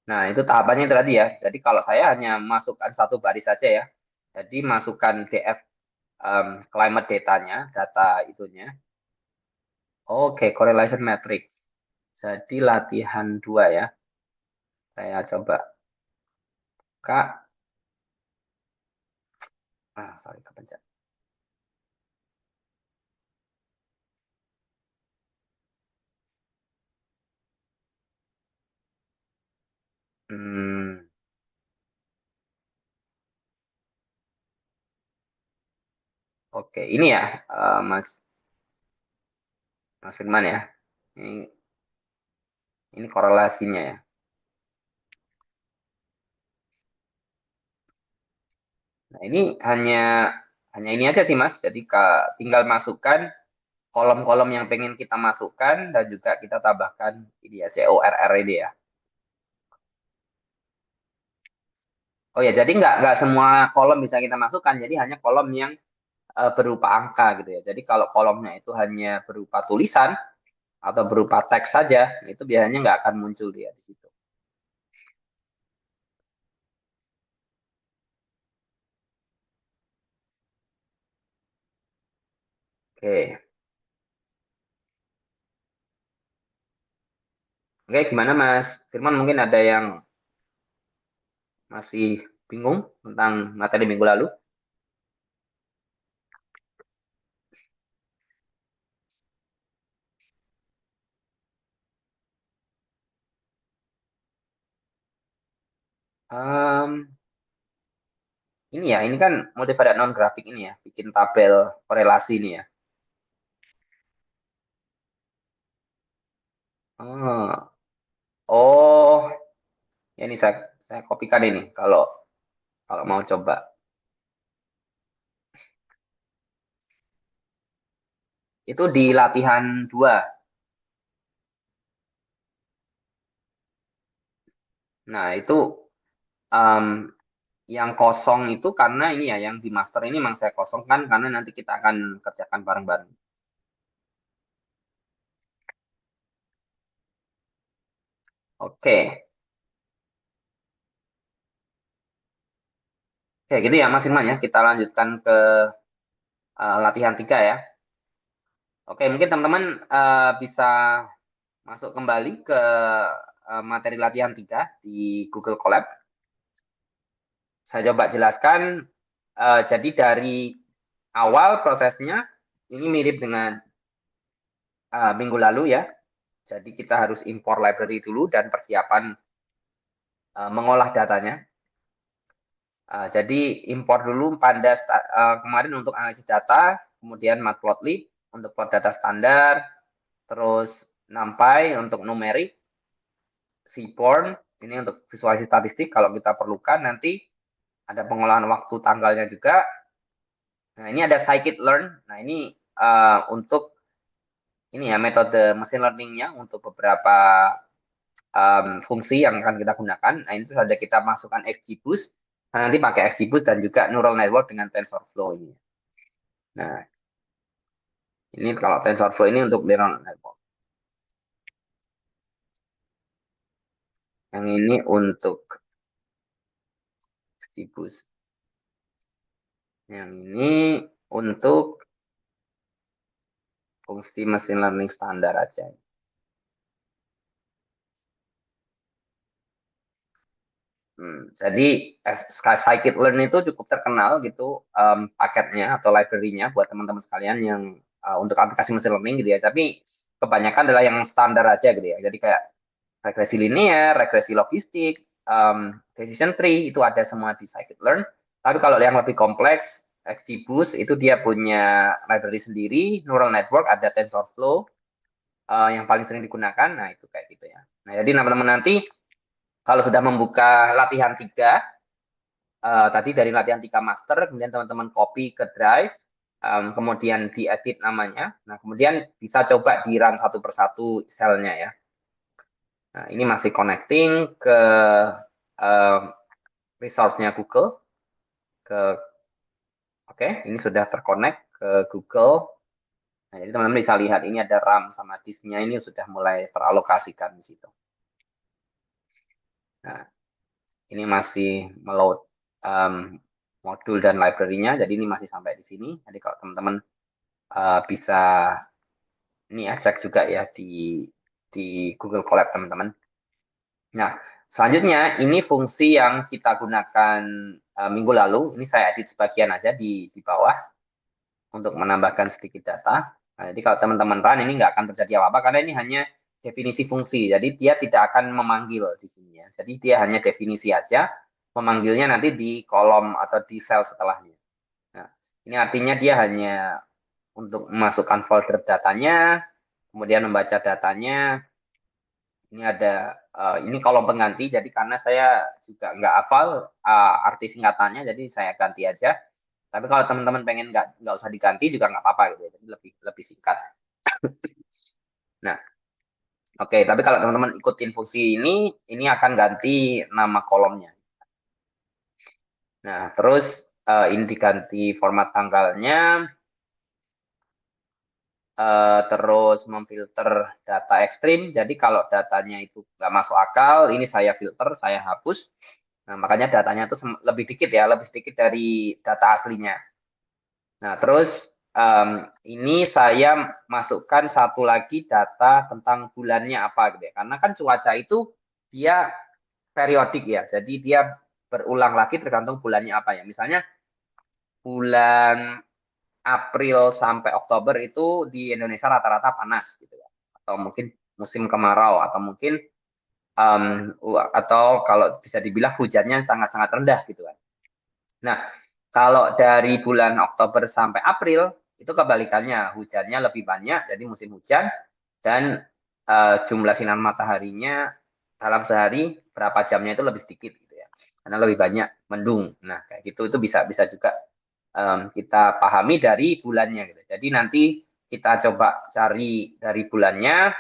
Nah, itu tahapannya itu tadi ya. Jadi kalau saya hanya masukkan satu baris saja ya. Jadi masukkan DF climate datanya, data itunya. Oke, correlation matrix. Jadi latihan dua ya. Saya coba Kak. Sorry, kepencet. Hmm, oke, ini ya, Mas Mas Firman ya. Ini korelasinya ya. Nah, ini hanya ini aja sih Mas. Jadi tinggal masukkan kolom-kolom yang pengen kita masukkan dan juga kita tambahkan ini ya CORR ini ya. Oh ya, jadi nggak semua kolom bisa kita masukkan. Jadi hanya kolom yang berupa angka gitu ya. Jadi kalau kolomnya itu hanya berupa tulisan atau berupa teks saja, itu biasanya nggak akan muncul dia di situ. Oke, oke gimana Mas Firman? Mungkin ada yang masih bingung tentang materi minggu lalu? Em, ini ya, ini kan multivariate non grafik ini ya, bikin tabel korelasi ini ya. Oh, oh, ya ini saya kopikan ini kalau kalau mau coba. Itu di latihan 2. Nah, itu em, yang kosong itu karena ini ya, yang di master ini memang saya kosongkan karena nanti kita akan kerjakan bareng-bareng. Oke, oke gitu ya Mas Firman ya. Kita lanjutkan ke latihan 3 ya. Oke, mungkin teman-teman bisa masuk kembali ke materi latihan 3 di Google Colab. Saya coba jelaskan. Jadi dari awal prosesnya ini mirip dengan minggu lalu ya. Jadi kita harus import library dulu dan persiapan mengolah datanya. Jadi import dulu Pandas kemarin untuk analisis data, kemudian Matplotlib untuk plot data standar, terus NumPy untuk numerik, Seaborn ini untuk visualisasi statistik kalau kita perlukan nanti ada pengolahan waktu tanggalnya juga. Nah, ini ada scikit-learn. Nah, ini untuk ini ya metode machine learningnya untuk beberapa fungsi yang akan kita gunakan. Nah, ini saja kita masukkan XGBoost. Nah, nanti pakai XGBoost dan juga neural network dengan TensorFlow ini. Nah, ini kalau TensorFlow ini untuk neural network. Yang ini untuk XGBoost. Yang ini untuk fungsi machine learning standar aja. Jadi scikit-learn itu cukup terkenal gitu paketnya atau library-nya buat teman-teman sekalian yang untuk aplikasi machine learning gitu ya. Tapi kebanyakan adalah yang standar aja gitu ya. Jadi kayak regresi linear, regresi logistik, decision tree itu ada semua di scikit-learn. Tapi kalau yang lebih kompleks, XGBoost itu dia punya library sendiri, neural network ada TensorFlow yang paling sering digunakan. Nah itu kayak gitu ya. Nah jadi teman-teman nanti kalau sudah membuka latihan 3, tadi dari latihan 3 master, kemudian teman-teman copy ke drive, kemudian diedit namanya, nah kemudian bisa coba di run satu persatu selnya ya. Nah ini masih connecting ke um, resource-nya Google, ke oke, ini sudah terkonek ke Google. Nah, jadi teman-teman bisa lihat ini ada RAM sama disknya ini sudah mulai teralokasikan di situ. Nah, ini masih meload modul dan library-nya, jadi ini masih sampai di sini. Jadi kalau teman-teman bisa ini ya cek juga ya di Google Colab teman-teman. Nah, selanjutnya ini fungsi yang kita gunakan minggu lalu. Ini saya edit sebagian aja di bawah untuk menambahkan sedikit data. Nah, jadi kalau teman-teman run ini nggak akan terjadi apa-apa karena ini hanya definisi fungsi. Jadi dia tidak akan memanggil di sini ya. Jadi dia hanya definisi aja, memanggilnya nanti di kolom atau di sel setelahnya. Nah, ini artinya dia hanya untuk memasukkan folder datanya, kemudian membaca datanya. Ini ada ini kolom pengganti. Jadi karena saya juga nggak hafal arti singkatannya, jadi saya ganti aja. Tapi kalau teman-teman pengen nggak usah diganti juga nggak apa-apa gitu. Jadi lebih lebih singkat. Nah, oke. Tapi kalau teman-teman ikutin fungsi ini akan ganti nama kolomnya. Nah, terus ini diganti format tanggalnya. Terus memfilter data ekstrim. Jadi kalau datanya itu nggak masuk akal, ini saya filter, saya hapus. Nah, makanya datanya itu lebih dikit ya, lebih sedikit dari data aslinya. Nah, terus ini saya masukkan satu lagi data tentang bulannya apa gitu ya. Karena kan cuaca itu dia periodik ya. Jadi dia berulang lagi tergantung bulannya apa ya. Misalnya bulan April sampai Oktober itu di Indonesia rata-rata panas gitu ya. Atau mungkin musim kemarau atau mungkin atau kalau bisa dibilang hujannya sangat-sangat rendah gitu kan. Nah, kalau dari bulan Oktober sampai April itu kebalikannya, hujannya lebih banyak, jadi musim hujan dan jumlah sinar mataharinya dalam sehari berapa jamnya itu lebih sedikit gitu ya, karena lebih banyak mendung. Nah, kayak gitu itu bisa bisa juga kita pahami dari bulannya gitu. Jadi nanti kita coba cari dari bulannya,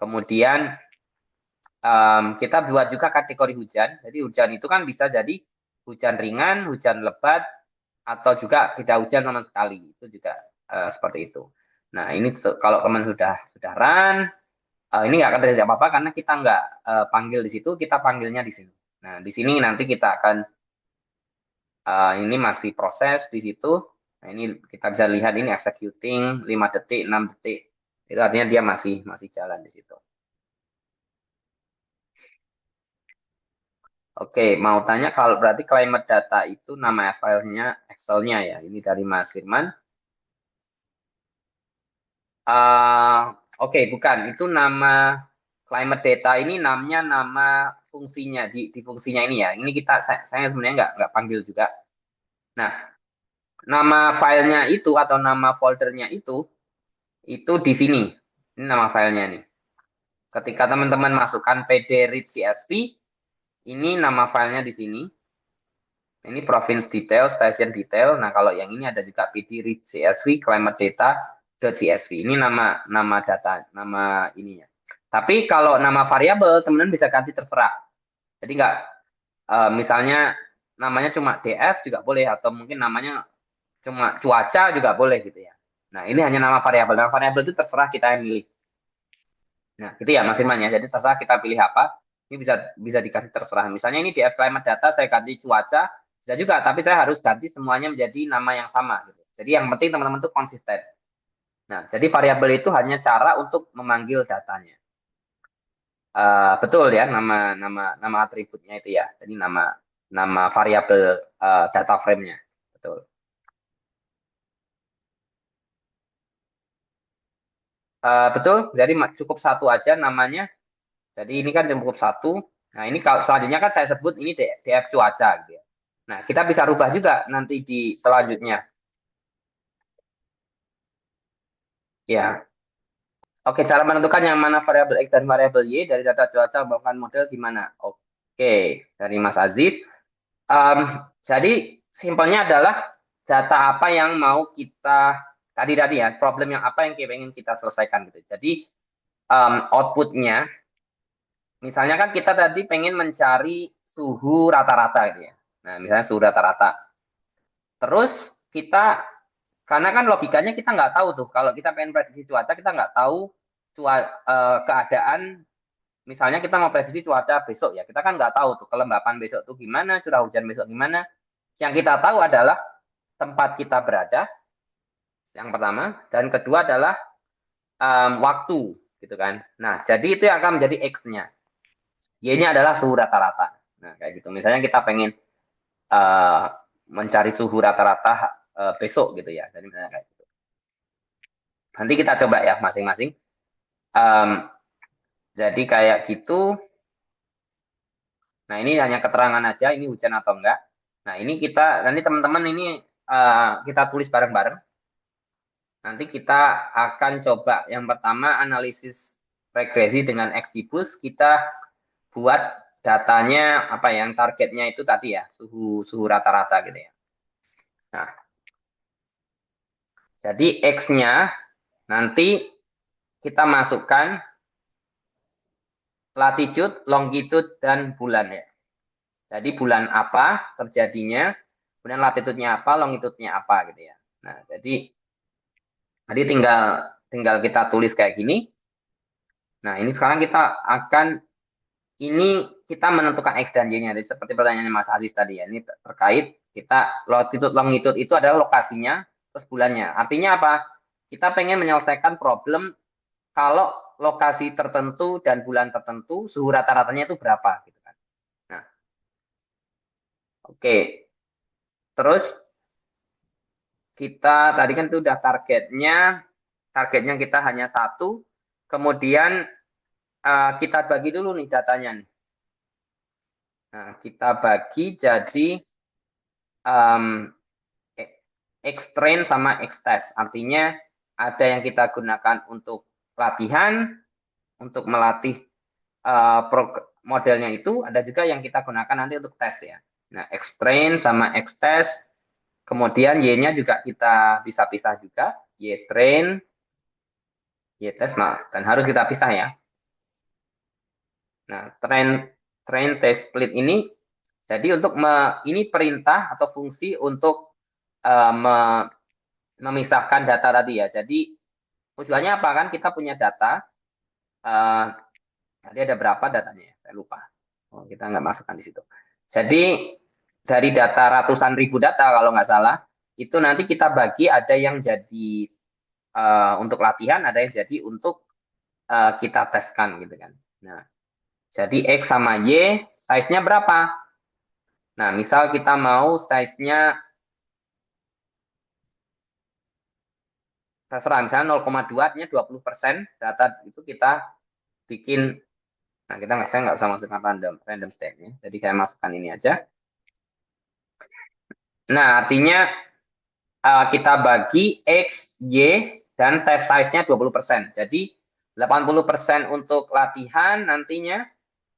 kemudian kita buat juga kategori hujan. Jadi hujan itu kan bisa jadi hujan ringan, hujan lebat, atau juga tidak hujan sama sekali. Itu juga seperti itu. Nah ini kalau teman sudah run, ini nggak akan terjadi apa-apa karena kita nggak panggil di situ, kita panggilnya di sini. Nah di sini nanti kita akan ini masih proses di situ. Nah ini kita bisa lihat ini executing 5 detik, 6 detik. Itu artinya dia masih jalan di situ. Oke, mau tanya kalau berarti climate data itu nama filenya Excel-nya ya. Ini dari Mas Firman. Oke, bukan. Itu nama climate data ini namanya nama fungsinya di fungsinya ini ya. Ini saya sebenarnya nggak panggil juga. Nah, nama filenya itu atau nama foldernya itu di sini. Ini nama filenya nih. Ketika teman-teman masukkan pd read csv, ini nama filenya di sini. Ini province detail, station detail. Nah, kalau yang ini ada juga PD read CSV, climate data. .csv. Ini nama data, nama ininya. Tapi kalau nama variabel, teman-teman bisa ganti terserah. Jadi nggak, misalnya namanya cuma df juga boleh, atau mungkin namanya cuma cuaca juga boleh gitu ya. Nah, ini hanya nama variabel. Nama variabel itu terserah kita yang milih. Nah, gitu ya Mas Firman ya. Jadi terserah kita pilih apa. Ini bisa bisa diganti terserah. Misalnya ini di climate data saya ganti cuaca, bisa juga. Tapi saya harus ganti semuanya menjadi nama yang sama gitu. Jadi yang penting teman-teman tuh konsisten. Nah, jadi variabel itu hanya cara untuk memanggil datanya. Betul ya, nama atributnya itu ya. Jadi nama variabel data frame-nya. Betul. Betul. Jadi cukup satu aja namanya. Jadi ini kan cukup satu. Nah, ini kalau selanjutnya kan saya sebut ini DF cuaca gitu ya. Nah, kita bisa rubah juga nanti di selanjutnya. Ya. Oke, cara menentukan yang mana variabel X dan variabel Y dari data cuaca membangun model gimana? Oke, dari Mas Aziz. Jadi simpelnya adalah data apa yang mau kita tadi ya, problem yang apa yang kita ingin kita selesaikan gitu. Jadi outputnya, misalnya kan kita tadi pengen mencari suhu rata-rata gitu ya. Nah, misalnya suhu rata-rata. Terus kita, karena kan logikanya kita nggak tahu tuh, kalau kita pengen prediksi cuaca, kita nggak tahu keadaan, misalnya kita mau prediksi cuaca besok ya, kita kan nggak tahu tuh kelembapan besok tuh gimana, curah hujan besok gimana. Yang kita tahu adalah tempat kita berada, yang pertama, dan kedua adalah waktu, gitu kan. Nah, jadi itu yang akan menjadi X-nya. Y-nya adalah suhu rata-rata. Nah, kayak gitu. Misalnya kita pengen uh, mencari suhu rata-rata besok gitu ya. Jadi misalnya kayak gitu. Nanti kita coba ya masing-masing. Um, jadi kayak gitu. Nah, ini hanya keterangan aja, ini hujan atau enggak. Nah, ini kita, nanti teman-teman ini kita tulis bareng-bareng. Nanti kita akan coba yang pertama analisis regresi dengan XGBoost. Kita buat datanya apa yang targetnya itu tadi ya, suhu rata-rata gitu ya. Nah, jadi X-nya nanti kita masukkan latitude, longitude, dan bulan ya. Jadi bulan apa terjadinya, kemudian latitude-nya apa, longitude-nya apa gitu ya. Nah, jadi tinggal kita tulis kayak gini. Nah, ini sekarang kita akan ini kita menentukan X dan Y-nya. Jadi seperti pertanyaannya Mas Aziz tadi ya. Ini terkait kita latitude longitude itu adalah lokasinya terus bulannya. Artinya apa? Kita pengen menyelesaikan problem kalau lokasi tertentu dan bulan tertentu suhu rata-ratanya itu berapa gitu kan. Nah, oke. Terus kita tadi kan itu udah targetnya kita hanya satu. Kemudian kita bagi dulu nih datanya nih. Nah, kita bagi jadi um, X-train sama X-test. Artinya ada yang kita gunakan untuk latihan, untuk melatih modelnya itu, ada juga yang kita gunakan nanti untuk tes ya. Nah, X-train sama X-test, kemudian Y-nya juga kita bisa pisah juga, Y-train, Y-test, dan harus kita pisah ya. Nah, train test split ini, jadi untuk ini perintah atau fungsi untuk memisahkan data tadi ya. Jadi tujuannya apa kan? Kita punya data. Tadi ada berapa datanya? Ya? Saya lupa. Oh, kita nggak masukkan di situ. Jadi dari data ratusan ribu data kalau nggak salah, itu nanti kita bagi ada yang jadi untuk latihan, ada yang jadi untuk kita teskan gitu kan. Nah, jadi X sama Y, size-nya berapa? Nah, misal kita mau size-nya terserah, misalnya 0,2 artinya 20% data itu kita bikin. Nah, saya nggak usah masukkan random state-nya. Jadi saya masukkan ini aja. Nah, artinya kita bagi X, Y, dan test size-nya 20%. Jadi 80% untuk latihan nantinya,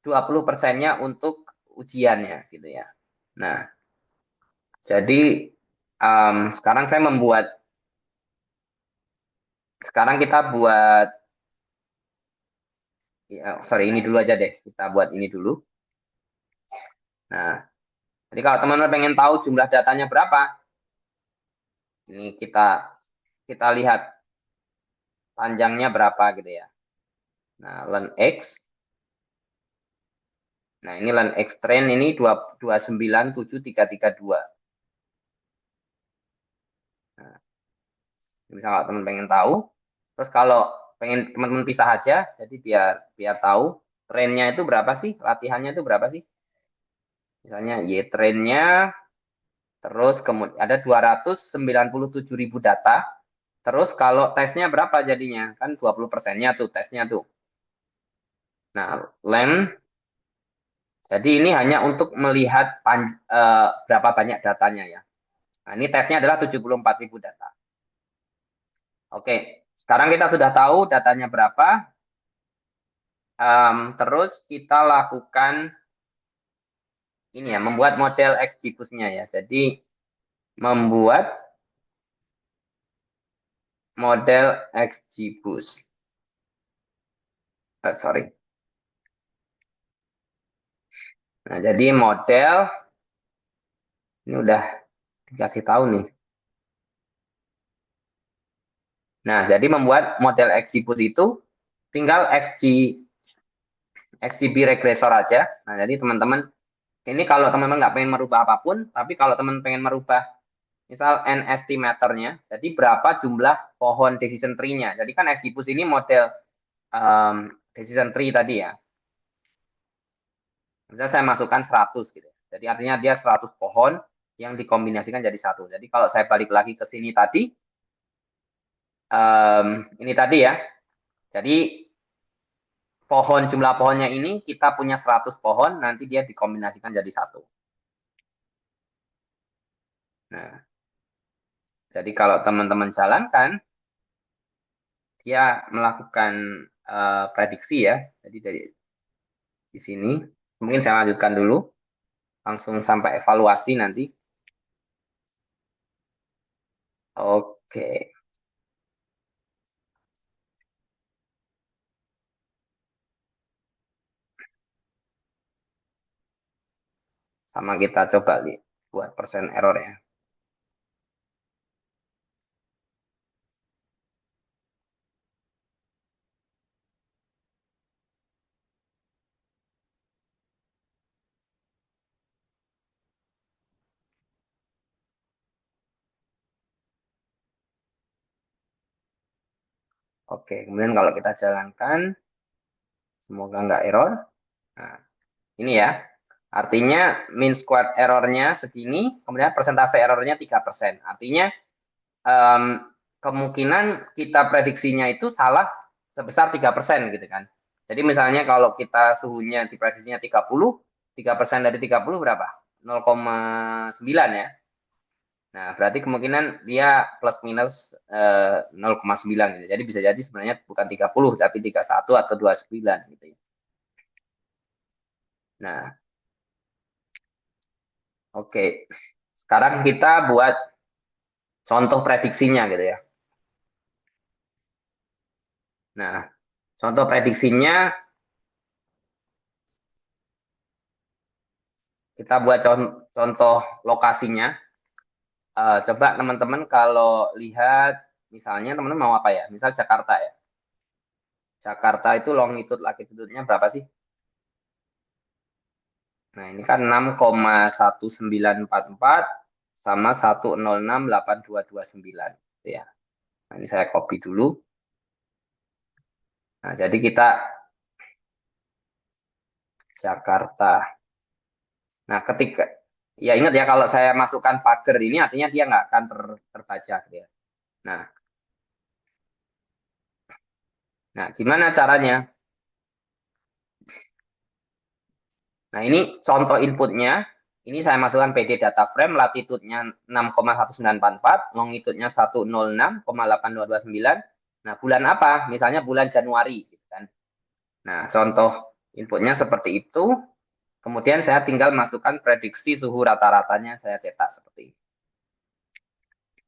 20%-nya untuk ujiannya gitu ya. Nah, jadi sekarang saya membuat Sekarang kita buat, ya, sorry ini dulu aja deh. Kita buat ini dulu. Nah, jadi kalau teman-teman pengen tahu jumlah datanya berapa, ini kita lihat panjangnya berapa gitu ya. Nah, len X. Nah, ini len X train ini 2297332. Nah, misal kalau teman pengen tahu, terus kalau pengen teman-teman pisah aja, jadi biar biar tahu trennya itu berapa sih, latihannya itu berapa sih. Misalnya Y trennya, terus kemudian ada 297.000 data, terus kalau tesnya berapa jadinya, kan 20%-nya tuh tesnya tuh. Nah, length, jadi ini hanya untuk melihat berapa banyak datanya ya. Nah, ini tesnya adalah 74.000 data. Oke, sekarang kita sudah tahu datanya berapa. Terus kita lakukan ini ya, membuat model XGBoost-nya ya. Jadi membuat model XGBoost. Sorry. Nah, jadi model ini udah dikasih tahu nih. Nah, jadi membuat model XGBoost itu tinggal XGB regressor aja. Nah, jadi teman-teman ini kalau teman-teman nggak pengen merubah apapun, tapi kalau teman pengen merubah misal n estimatornya, jadi berapa jumlah pohon decision tree-nya. Jadi kan XGBoost ini model decision tree tadi ya. Misalnya saya masukkan 100 gitu. Jadi artinya dia 100 pohon yang dikombinasikan jadi satu. Jadi kalau saya balik lagi ke sini tadi, ini tadi ya. Jadi pohon jumlah pohonnya ini kita punya 100 pohon, nanti dia dikombinasikan jadi satu. Nah, jadi kalau teman-teman jalankan, dia melakukan prediksi ya. Jadi dari di sini, mungkin saya lanjutkan dulu, langsung sampai evaluasi nanti. Oke, sama kita coba lihat buat persen error ya. Oke, kemudian kalau kita jalankan, semoga nggak error. Nah, ini ya. Artinya mean squared errornya segini, kemudian persentase errornya 3%. Artinya um, kemungkinan kita prediksinya itu salah sebesar 3% gitu kan. Jadi misalnya kalau kita suhunya diprediksinya 30, 3% dari 30 berapa? 0,9 ya. Nah, berarti kemungkinan dia plus minus 0,9 gitu. Jadi bisa jadi sebenarnya bukan 30 tapi 31 atau 29 gitu ya. Nah, oke. Sekarang kita buat contoh prediksinya gitu ya. Nah, contoh prediksinya kita buat contoh lokasinya. Coba teman-teman kalau lihat misalnya teman-teman mau apa ya? Misal Jakarta ya. Jakarta itu longitude latitude-nya berapa sih? Nah, ini kan 6,1944 sama 1068229 ya. Nah, ini saya copy dulu. Nah, jadi kita Jakarta. Nah, ketika ya ingat ya kalau saya masukkan pagar ini artinya dia nggak akan terbaca gitu ya. Nah, nah gimana caranya? Nah, ini contoh inputnya. Ini saya masukkan PD data frame, latitude-nya 6,1944, longitude-nya 106,82229. Nah, bulan apa? Misalnya bulan Januari. Gitu kan. Nah, contoh inputnya seperti itu. Kemudian saya tinggal masukkan prediksi suhu rata-ratanya, saya cetak seperti ini.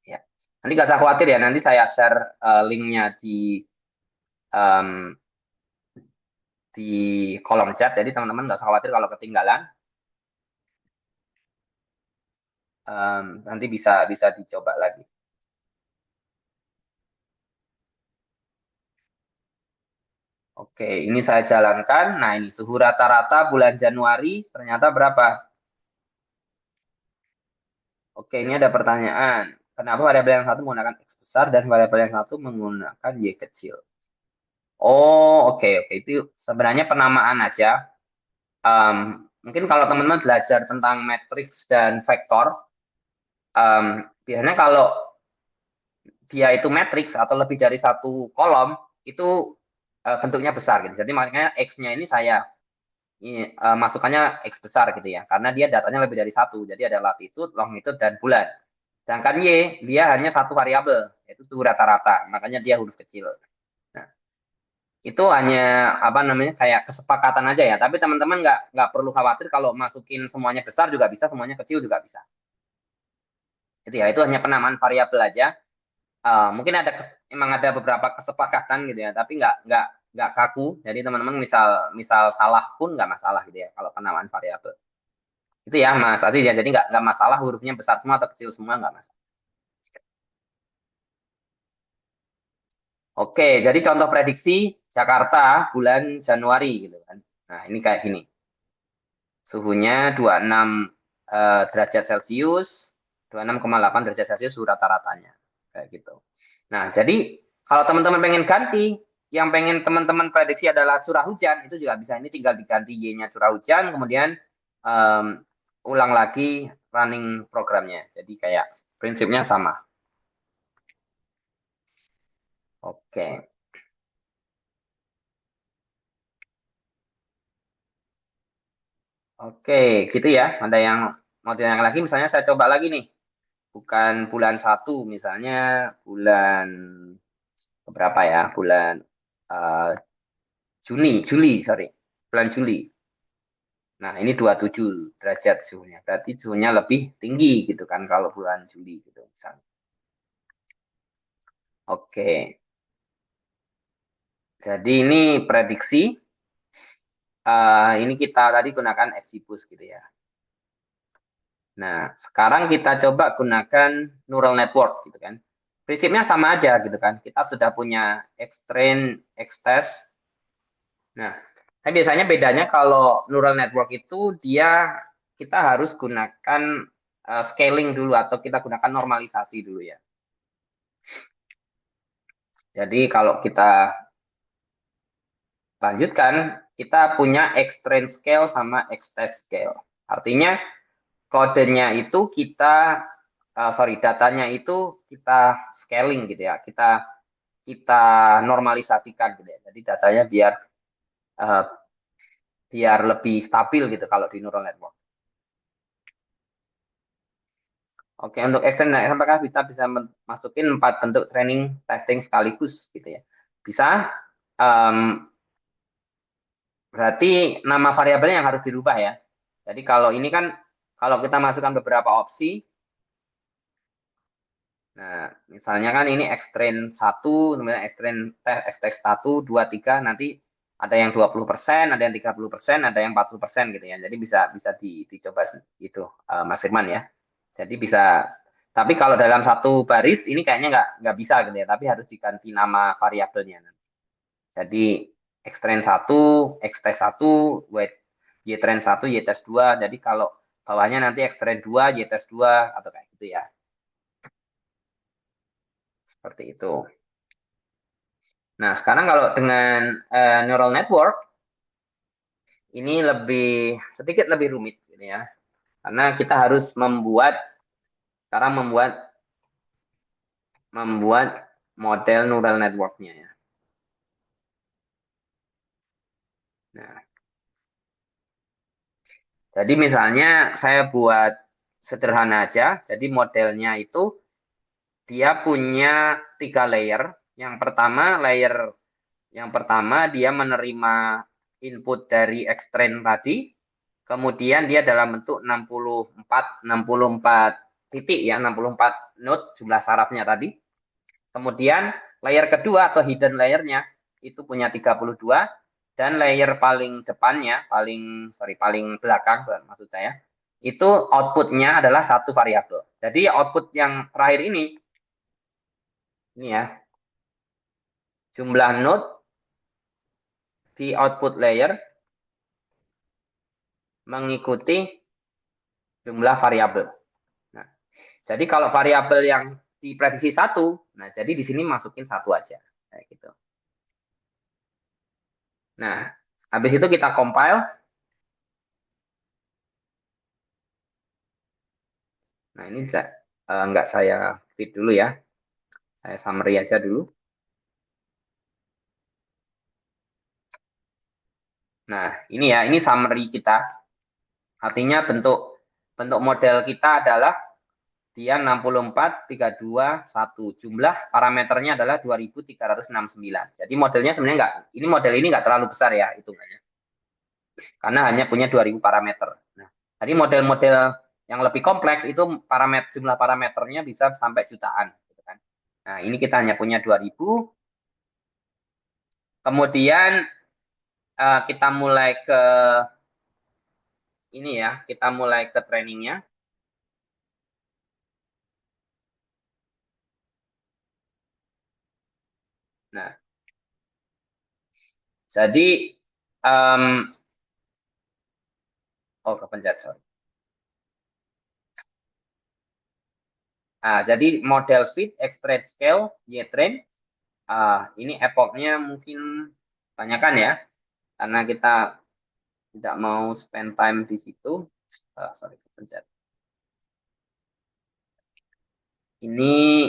Ya. Nanti gak usah khawatir ya, nanti saya share linknya um, di kolom chat, jadi teman-teman gak usah khawatir kalau ketinggalan. Nanti bisa bisa dicoba lagi. Oke, ini saya jalankan. Nah, ini suhu rata-rata bulan Januari ternyata berapa? Oke, ini ada pertanyaan. Kenapa variabel yang satu menggunakan X besar dan variabel yang satu menggunakan Y kecil? Oh, oke, oke. Itu sebenarnya penamaan aja. Mungkin kalau teman-teman belajar tentang matriks dan vektor, biasanya kalau dia itu matriks atau lebih dari satu kolom, itu bentuknya besar gitu. Jadi makanya X-nya ini saya masukannya X besar gitu ya, karena dia datanya lebih dari satu. Jadi ada latitude, longitude, dan bulan. Sedangkan Y, dia hanya satu variabel, yaitu suhu rata-rata. Makanya dia huruf kecil. Nah, itu hanya apa namanya kayak kesepakatan aja ya. Tapi teman-teman nggak perlu khawatir kalau masukin semuanya besar juga bisa, semuanya kecil juga bisa. Jadi ya itu hanya penamaan variabel aja. Mungkin emang ada beberapa kesepakatan gitu ya, tapi nggak kaku. Jadi teman-teman misal misal salah pun nggak masalah gitu ya kalau penamaan variabel. Itu ya Mas Aziz ya. Jadi nggak masalah hurufnya besar semua atau kecil semua nggak masalah. Oke, jadi contoh prediksi Jakarta bulan Januari gitu kan. Nah, ini kayak gini. Suhunya 26 derajat Celcius, 26,8 derajat Celcius suhu rata-ratanya. Kayak gitu. Nah, jadi kalau teman-teman pengen ganti, yang pengen teman-teman prediksi adalah curah hujan, itu juga bisa. Ini tinggal diganti Y-nya curah hujan, kemudian um, ulang lagi running programnya. Jadi kayak prinsipnya sama. Oke. Oke, gitu ya. Ada yang mau ditanya lagi, misalnya saya coba lagi nih. Bukan bulan satu, misalnya bulan berapa ya? Bulan eh, Juli, sorry. Bulan Juli. Nah, ini 27 derajat suhunya. Berarti suhunya lebih tinggi gitu kan kalau bulan Juli gitu misalnya. Oke. Jadi ini prediksi. Ini kita tadi gunakan Esibus gitu ya. Nah, sekarang kita coba gunakan neural network gitu kan. Prinsipnya sama aja gitu kan. Kita sudah punya X-train, X-test. Nah, tapi biasanya bedanya kalau neural network itu dia kita harus gunakan scaling dulu atau kita gunakan normalisasi dulu ya. Jadi kalau kita lanjutkan, kita punya X-train scale sama X-test scale. Artinya kodenya itu datanya itu kita scaling gitu ya, kita normalisasikan gitu ya. Jadi datanya uh, biar lebih stabil gitu kalau di neural network. Oke, untuk extend apakah kita bisa masukin 4 bentuk training testing sekaligus gitu ya? Bisa. Um, Berarti nama variabelnya yang harus dirubah ya. Jadi kalau ini kan kalau kita masukkan beberapa opsi. Nah, misalnya kan ini X-train 1, kemudian X-test 1, 2, 3, nanti ada yang 20%, ada yang 30%, ada yang 40% gitu ya. Jadi bisa bisa dicoba itu Mas Firman ya. Jadi bisa, tapi kalau dalam satu baris ini kayaknya nggak bisa gitu ya, tapi harus diganti nama variabelnya. Jadi X-train 1, X-test 1, Y-train 1, Y-test 2. Jadi kalau bawahnya nanti X-train 2, Y-test 2 atau kayak gitu ya. Seperti itu. Nah, sekarang kalau dengan neural network ini sedikit lebih rumit gitu ya. Karena kita harus sekarang membuat model neural networknya ya. Nah, jadi misalnya saya buat sederhana aja. Jadi modelnya itu dia punya 3 layer. Yang pertama dia menerima input dari X-train tadi, kemudian dia dalam bentuk 64 titik ya, 64 node jumlah sarafnya tadi. Kemudian layer kedua atau hidden layernya itu punya 32 dan layer paling depannya, paling belakang maksud saya, itu outputnya adalah satu variabel. Jadi output yang terakhir ini ya, jumlah node di output layer mengikuti jumlah variabel. Nah, jadi kalau variabel yang diprediksi satu, nah jadi di sini masukin satu aja, kayak gitu. Nah, habis itu kita compile. Nah, ini nggak saya fit dulu ya. Saya summary aja dulu. Nah, ini ya, ini summary kita. Artinya bentuk bentuk model kita adalah dia 64, 32, 1. Jumlah parameternya adalah 2369. Jadi modelnya sebenarnya model ini nggak terlalu besar ya hitungannya. Karena hanya punya 2000 parameter. Nah, tadi model-model yang lebih kompleks itu jumlah parameternya bisa sampai jutaan. Gitu kan. Nah, ini kita hanya punya 2000. Kemudian kita mulai ke ini ya, kita mulai ke trainingnya. Nah, jadi um, oh kepencet sorry. Nah, jadi model fit, extract scale, Y-train, ini epochnya mungkin tanyakan ya, karena kita tidak mau spend time di situ. Sorry, kepencet. Ini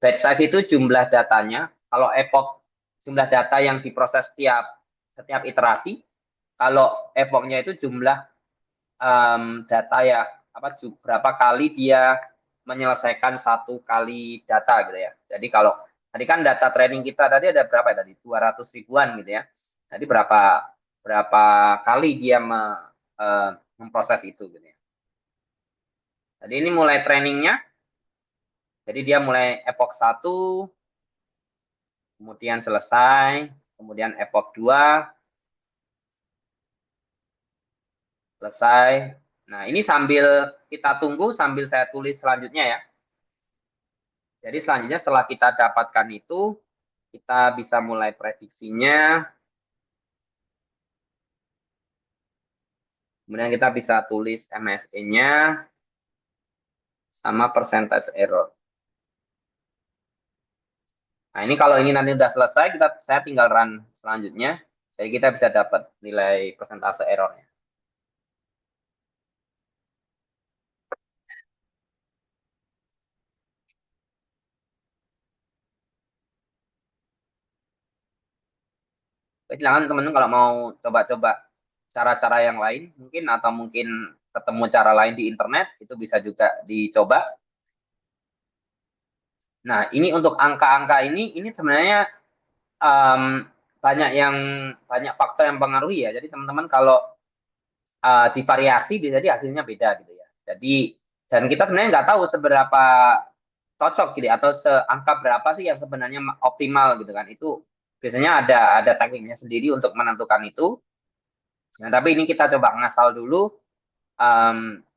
batch size itu jumlah datanya. Kalau epoch jumlah data yang diproses setiap iterasi. Kalau epochnya itu jumlah data ya, berapa kali dia menyelesaikan satu kali data gitu ya. Jadi kalau tadi kan data training kita tadi ada berapa ya tadi? 200 ribuan gitu ya. Jadi berapa kali dia memproses itu gitu ya. Jadi ini mulai trainingnya. Jadi dia mulai epoch 1, kemudian selesai, kemudian epoch 2, selesai. Nah, ini sambil kita tunggu, sambil saya tulis selanjutnya ya. Jadi selanjutnya setelah kita dapatkan itu, kita bisa mulai prediksinya. Kemudian kita bisa tulis MSE-nya sama percentage error. Nah, ini kalau ini nanti sudah selesai, saya tinggal run selanjutnya. Jadi kita bisa dapat nilai persentase errornya. Silakan teman-teman kalau mau coba-coba cara-cara yang lain mungkin atau mungkin ketemu cara lain di internet itu bisa juga dicoba. Nah, ini untuk angka-angka ini sebenarnya um, banyak faktor yang mempengaruhi ya. Jadi teman-teman kalau divariasi jadi hasilnya beda gitu ya. Jadi dan kita sebenarnya nggak tahu seberapa cocok gitu ya, atau seangka berapa sih yang sebenarnya optimal gitu kan. Itu biasanya ada tekniknya sendiri untuk menentukan itu. Nah, tapi ini kita coba ngasal dulu.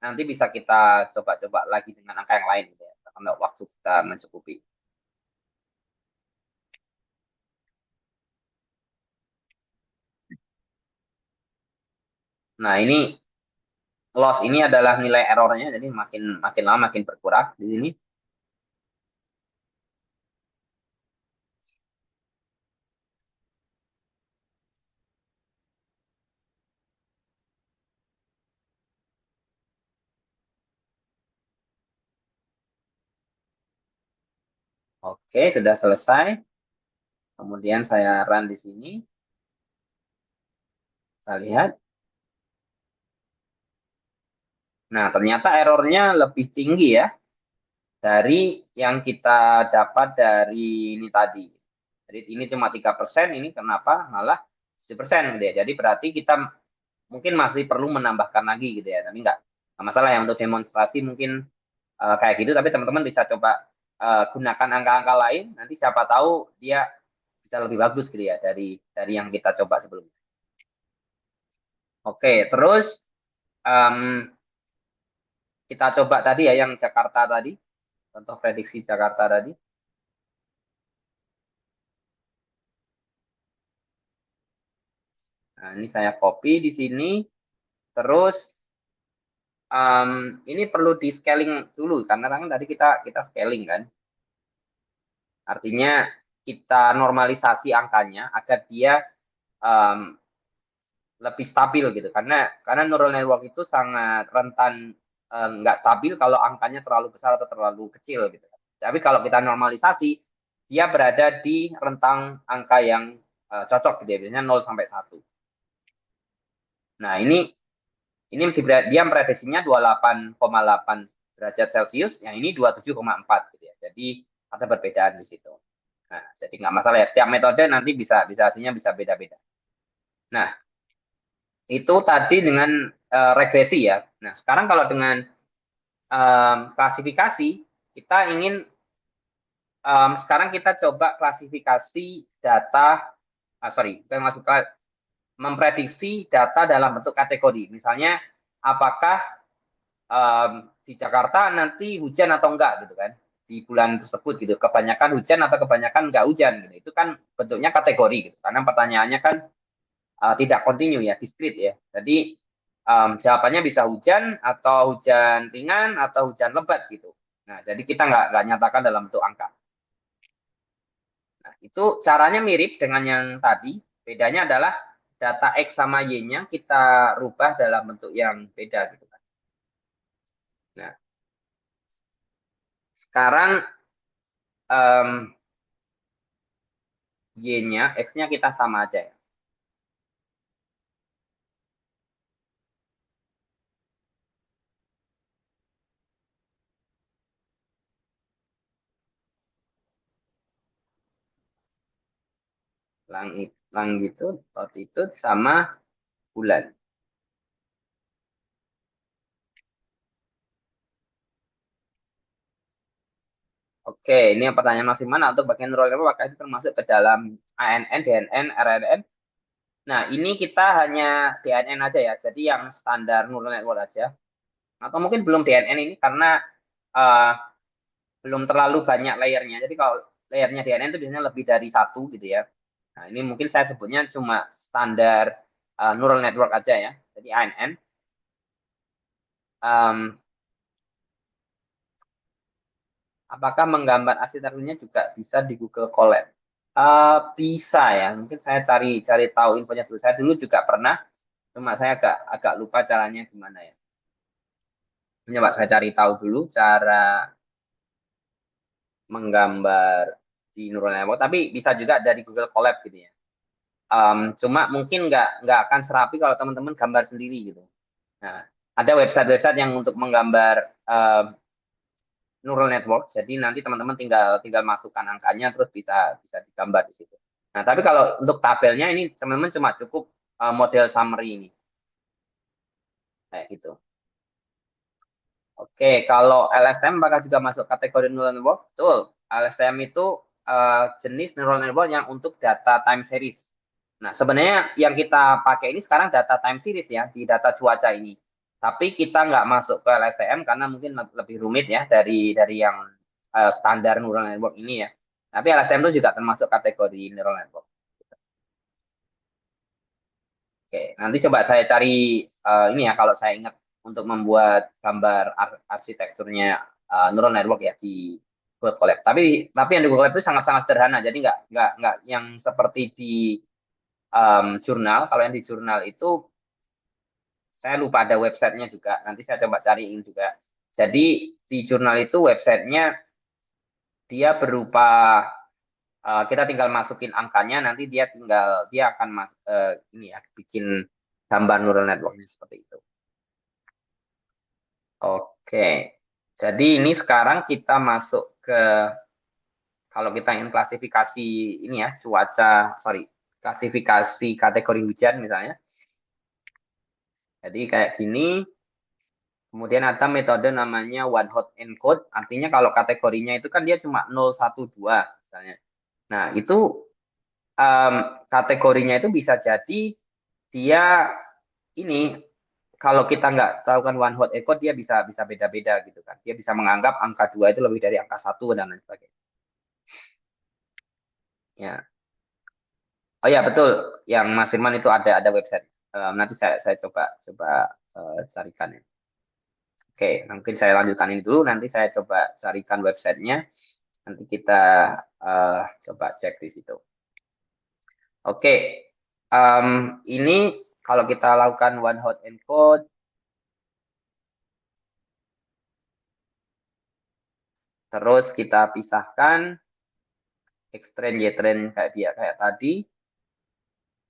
Nanti bisa kita coba-coba lagi dengan angka yang lain gitu ya. Kalau waktu kita mencukupi. Nah, ini loss ini adalah nilai errornya, jadi makin makin lama makin berkurang di sini. Oke, sudah selesai. Kemudian saya run di sini. Kita lihat. Nah, ternyata errornya lebih tinggi ya dari yang kita dapat dari ini tadi. Jadi ini cuma 3%, ini kenapa malah 7% gitu ya. Jadi berarti kita mungkin masih perlu menambahkan lagi gitu ya. Tapi nggak masalah ya untuk demonstrasi mungkin kayak gitu, tapi teman-teman bisa coba gunakan angka-angka lain, nanti siapa tahu dia bisa lebih bagus gitu ya dari yang kita coba sebelumnya. Oke, terus em, kita coba tadi ya yang Jakarta tadi, contoh prediksi Jakarta tadi. Nah, ini saya copy di sini, terus ini perlu di scaling dulu karena kan tadi kita scaling kan. Artinya kita normalisasi angkanya agar dia um, lebih stabil gitu. Karena neural network itu sangat rentan nggak stabil kalau angkanya terlalu besar atau terlalu kecil gitu. Tapi kalau kita normalisasi, dia berada di rentang angka yang cocok gitu ya, biasanya 0 sampai 1. Nah, ini dia prediksinya 28,8 derajat Celcius, yang ini 27,4 gitu ya. Jadi ada perbedaan di situ. Nah, jadi nggak masalah ya. Setiap metode nanti bisa hasilnya bisa beda-beda. Nah, itu tadi dengan regresi ya. Nah, sekarang kalau dengan klasifikasi, kita ingin sekarang kita coba klasifikasi data, kita masuk ke memprediksi data dalam bentuk kategori. Misalnya, apakah di Jakarta nanti hujan atau enggak gitu kan di bulan tersebut gitu, kebanyakan hujan atau kebanyakan enggak hujan gitu, itu kan bentuknya kategori gitu karena pertanyaannya kan tidak kontinu ya, discrete ya, jadi jawabannya bisa hujan atau hujan ringan atau hujan lebat gitu. Nah, jadi kita nggak nyatakan dalam bentuk angka. Nah, itu caranya mirip dengan yang tadi, bedanya adalah data X sama Y-nya kita rubah dalam bentuk yang beda gitu kan. Nah, sekarang Y-nya, X-nya kita sama aja ya. Longitude, latitude, sama bulan. Oke, ini yang pertanyaan Mas Iman, untuk bagian neural network apakah itu termasuk ke dalam ANN, DNN, RNN? Nah, ini kita hanya DNN aja ya, jadi yang standar neural network aja. Atau mungkin belum DNN ini karena uh, belum terlalu banyak layernya. Jadi kalau layernya DNN itu biasanya lebih dari satu gitu ya. Nah, ini mungkin saya sebutnya cuma standar neural network aja ya. Jadi ANN. Um, apakah menggambar arsitekturnya juga bisa di Google Colab? Bisa ya. Mungkin saya cari cari tahu infonya dulu. Saya dulu juga pernah, cuma saya agak agak lupa caranya gimana ya. Coba saya cari tahu dulu cara menggambar di neural network. Tapi bisa juga dari Google Colab gitu ya. Cuma mungkin nggak akan serapi kalau teman-teman gambar sendiri gitu. Nah, ada website-website yang untuk menggambar neural network. Jadi nanti teman-teman tinggal tinggal masukkan angkanya terus bisa bisa digambar di situ. Nah, tapi kalau untuk tabelnya ini teman-teman cuma cukup model summary ini. Kayak gitu. Oke, kalau LSTM bakal juga masuk kategori neural network? Betul. LSTM itu jenis neural network yang untuk data time series. Nah, sebenarnya yang kita pakai ini sekarang data time series ya, di data cuaca ini. Tapi kita nggak masuk ke LSTM karena mungkin lebih rumit ya dari yang standar neural network ini ya. Tapi LSTM itu juga termasuk kategori neural network. Oke, nanti coba saya cari ini ya kalau saya ingat untuk membuat gambar arsitekturnya neural network ya di Google Colab. Tapi yang di Google Colab itu sangat-sangat sederhana, jadi nggak yang seperti di jurnal. Kalau yang di jurnal itu saya lupa ada websitenya juga. Nanti saya coba cariin juga. Jadi di jurnal itu websitenya dia berupa kita tinggal masukin angkanya, nanti dia akan ini ya bikin gambar neural networknya seperti itu. Oke, jadi ini sekarang kita masuk ke kalau kita ingin klasifikasi ini ya klasifikasi kategori hujan misalnya. Jadi kayak gini. Kemudian ada metode namanya one hot encode, artinya kalau kategorinya itu kan dia cuma 0, 1, 2 misalnya. Nah, itu um, kategorinya itu bisa jadi dia ini kalau kita nggak tahu kan one hot encode dia bisa bisa beda-beda gitu kan. Dia bisa menganggap angka 2 itu lebih dari angka 1 dan lain sebagainya. Ya. Oh ya betul, yang Mas Firman itu ada website. Nanti saya coba coba carikan ya. Oke, mungkin saya lanjutkan ini dulu. Nanti saya coba carikan websitenya. Nanti kita coba cek di situ. Oke, ini kalau kita lakukan one hot encode, terus kita pisahkan X-train, Y-train kayak tadi.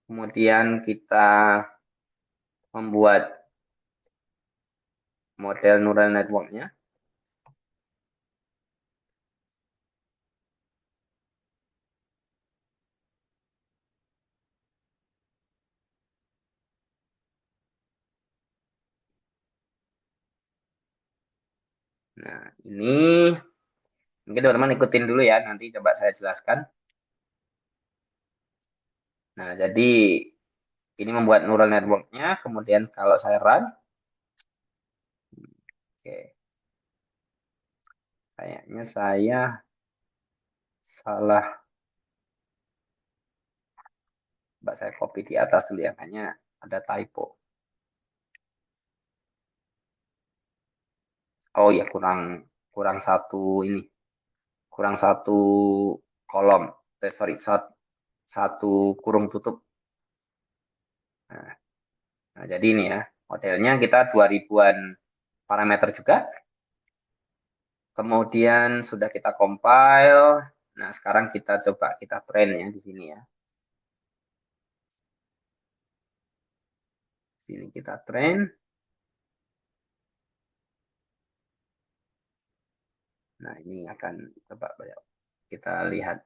Kemudian kita membuat model neural network-nya. Nah, ini mungkin teman-teman ikutin dulu ya, nanti coba saya jelaskan. Nah, jadi ini membuat neural network-nya, kemudian kalau saya run, oke, kayaknya saya salah, coba saya copy di atas dulu ya, kayaknya ada typo. Oh ya, kurang kurang satu ini, kurang satu kolom, sorry, satu kurung tutup. Nah, nah, jadi ini ya, modelnya kita 2000-an parameter juga. Kemudian sudah kita compile. Nah, sekarang kita coba kita train ya di sini ya. Sini kita train. Nah, ini akan coba kita lihat.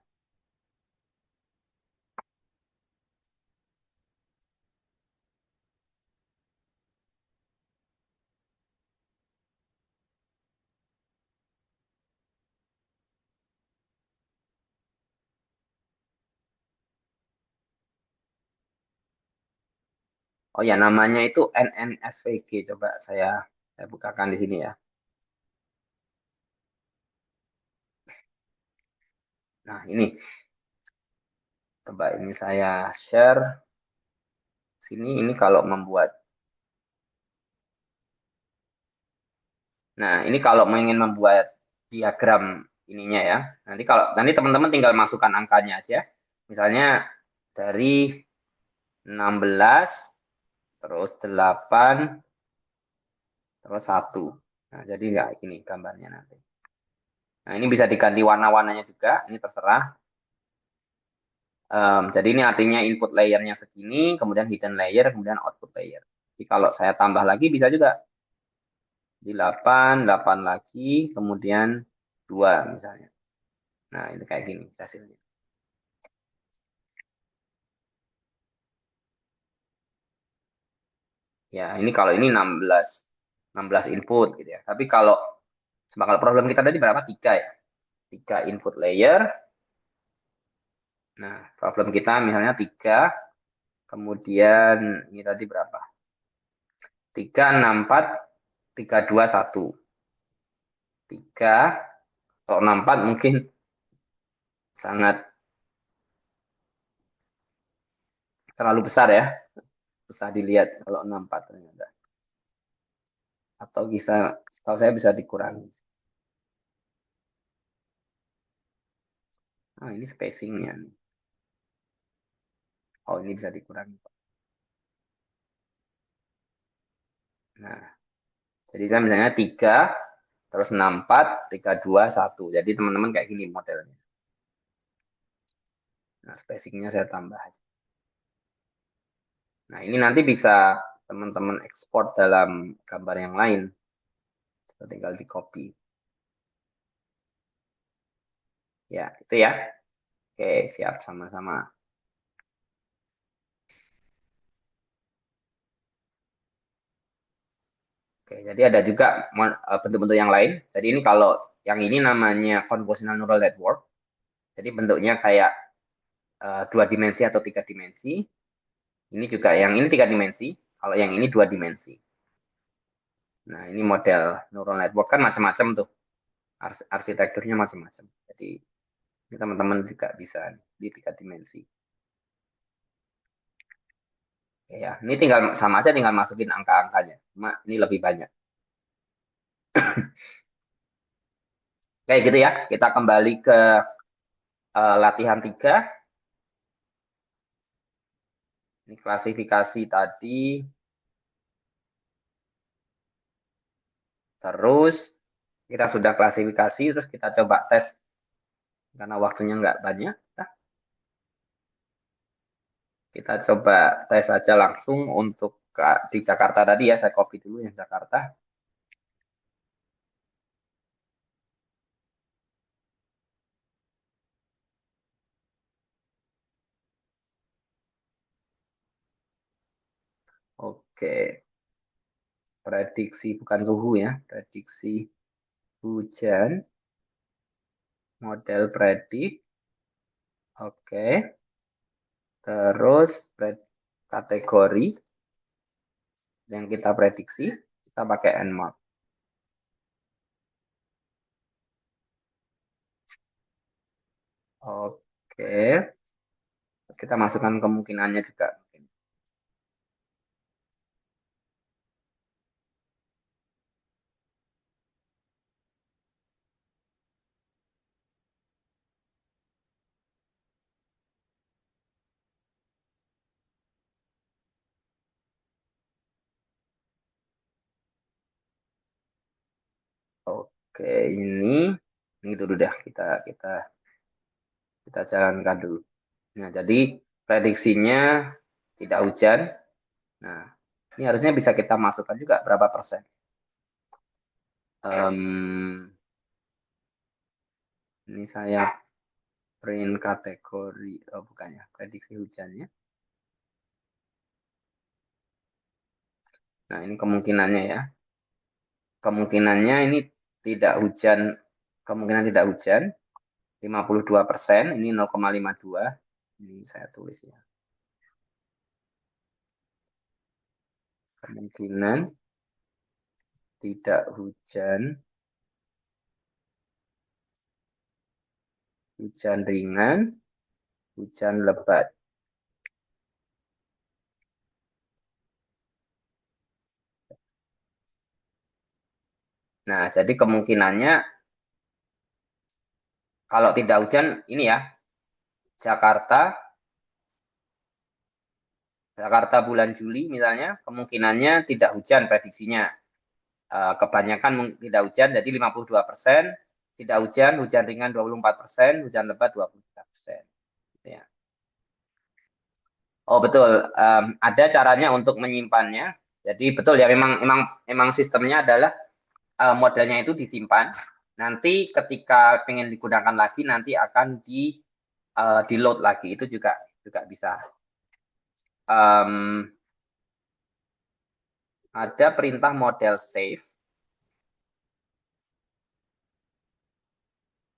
Oh ya, namanya itu NNSVG. Coba saya bukakan di sini ya. Nah, ini coba ini saya share sini. Ini kalau membuat. Nah, ini kalau ingin membuat diagram ininya ya. Nanti teman-teman tinggal masukkan angkanya aja. Misalnya dari 16 terus 8 terus 1. Nah, jadi nggak ini gambarnya nanti. Nah, ini bisa diganti warna-warnanya juga. Ini terserah. Jadi ini artinya input layernya segini, kemudian hidden layer, kemudian output layer. Jadi kalau saya tambah lagi bisa juga. Di 8, 8 lagi, kemudian 2 misalnya. Nah, ini kayak gini hasilnya. Ya, ini kalau ini 16 input gitu ya. Tapi kalau problem kita tadi berapa? 3 ya. 3 input layer. Nah, problem kita misalnya 3, kemudian ini tadi berapa? 3, 6, 4, 3, 2, 1. 3, kalau 6, 4 mungkin sangat terlalu besar ya. Susah dilihat kalau 6, 4 ternyata. Atau bisa, setahu saya bisa dikurangi. Ah, ini spacingnya. Oh, ini bisa dikurangi. Nah, jadi saya misalnya 3, terus 6, 4, 3, 2, 1. Jadi teman-teman kayak gini modelnya. Nah, spacingnya saya tambah. Nah, ini nanti bisa teman-teman ekspor dalam gambar yang lain. Tinggal di copy. Ya, itu ya. Oke, siap sama-sama. Oke, jadi ada juga bentuk-bentuk yang lain. Jadi ini kalau yang ini namanya convolutional neural network. Jadi bentuknya kayak dua dimensi atau tiga dimensi. Ini juga yang ini tiga dimensi. Kalau yang ini dua dimensi. Nah, ini model neural network kan macam-macam tuh. Arsitekturnya macam-macam. Jadi ini teman-teman juga bisa di tiga dimensi. Ya, ini tinggal sama aja tinggal masukin angka-angkanya. Cuma ini lebih banyak. Kayak gitu ya. Kita kembali ke latihan 3. Ini klasifikasi tadi. Terus kita sudah klasifikasi, terus kita coba tes. Karena waktunya nggak banyak. Nah, kita coba tes saja langsung untuk di Jakarta tadi ya. Saya copy dulu yang Jakarta. Oke. Prediksi bukan suhu ya. Prediksi hujan. Model predik. Oke. Terus kategori yang kita prediksi, kita pakai Nmap. Oke. Kita masukkan kemungkinannya juga. Oke, ini dulu deh kita jalankan dulu. Nah, jadi prediksinya tidak hujan. Nah, ini harusnya bisa kita masukkan juga berapa persen. Ini saya print kategori, oh bukannya, prediksi hujannya. Nah, ini kemungkinannya ya. Kemungkinannya ini tidak hujan, kemungkinan tidak hujan 52%, ini 0,52. Ini saya tulis ya. Kemungkinan tidak hujan, hujan ringan, hujan lebat. Nah, jadi kemungkinannya kalau tidak hujan ini ya, Jakarta Jakarta bulan Juli misalnya, kemungkinannya tidak hujan prediksinya. Kebanyakan tidak hujan, jadi 52%. Tidak hujan, hujan ringan 24%, hujan lebat 23%. Ya. Oh betul, ada caranya untuk menyimpannya. Jadi betul ya, memang sistemnya adalah modelnya itu disimpan. Nanti ketika pengen digunakan lagi, nanti akan di load lagi. Itu juga bisa. Um, ada perintah model save.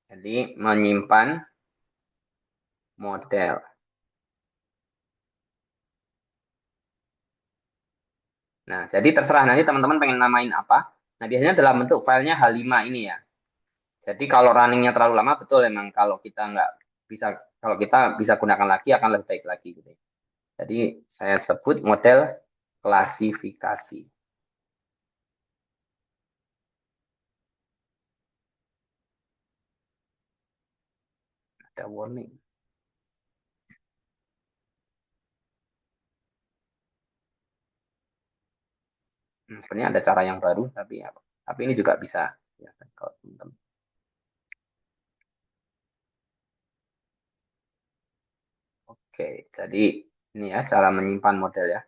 Jadi menyimpan model. Nah, jadi terserah nanti teman-teman pengen namain apa. Nah, biasanya dalam bentuk filenya H5 ini ya. Jadi kalau runningnya terlalu lama, betul memang kalau kita nggak bisa, kalau kita bisa gunakan lagi akan lebih baik lagi gitu. Jadi saya sebut model klasifikasi. Ada warning. Sebenarnya ada cara yang baru, tapi ini juga bisa. Ya, kalau teman-teman. Oke, jadi ini ya cara menyimpan model ya.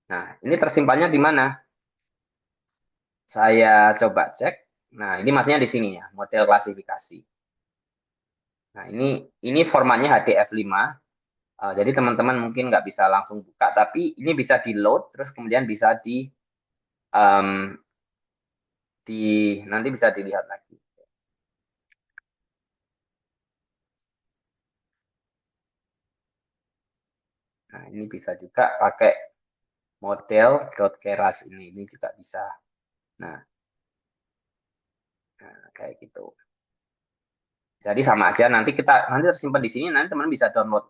Nah, ini tersimpannya di mana? Saya coba cek. Nah, ini maksudnya di sini ya, model klasifikasi. Nah, ini formatnya HDF5. Jadi teman-teman mungkin nggak bisa langsung buka, tapi ini bisa di load, terus kemudian bisa um, di nanti bisa dilihat lagi. Nah, ini bisa juga pakai model .keras ini juga bisa. Nah, kayak gitu. Jadi sama aja nanti tersimpan di sini, nanti teman bisa download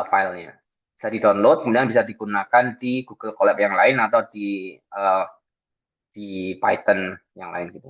filenya. Bisa di-download, kemudian bisa digunakan di Google Colab yang lain atau di Python yang lain gitu.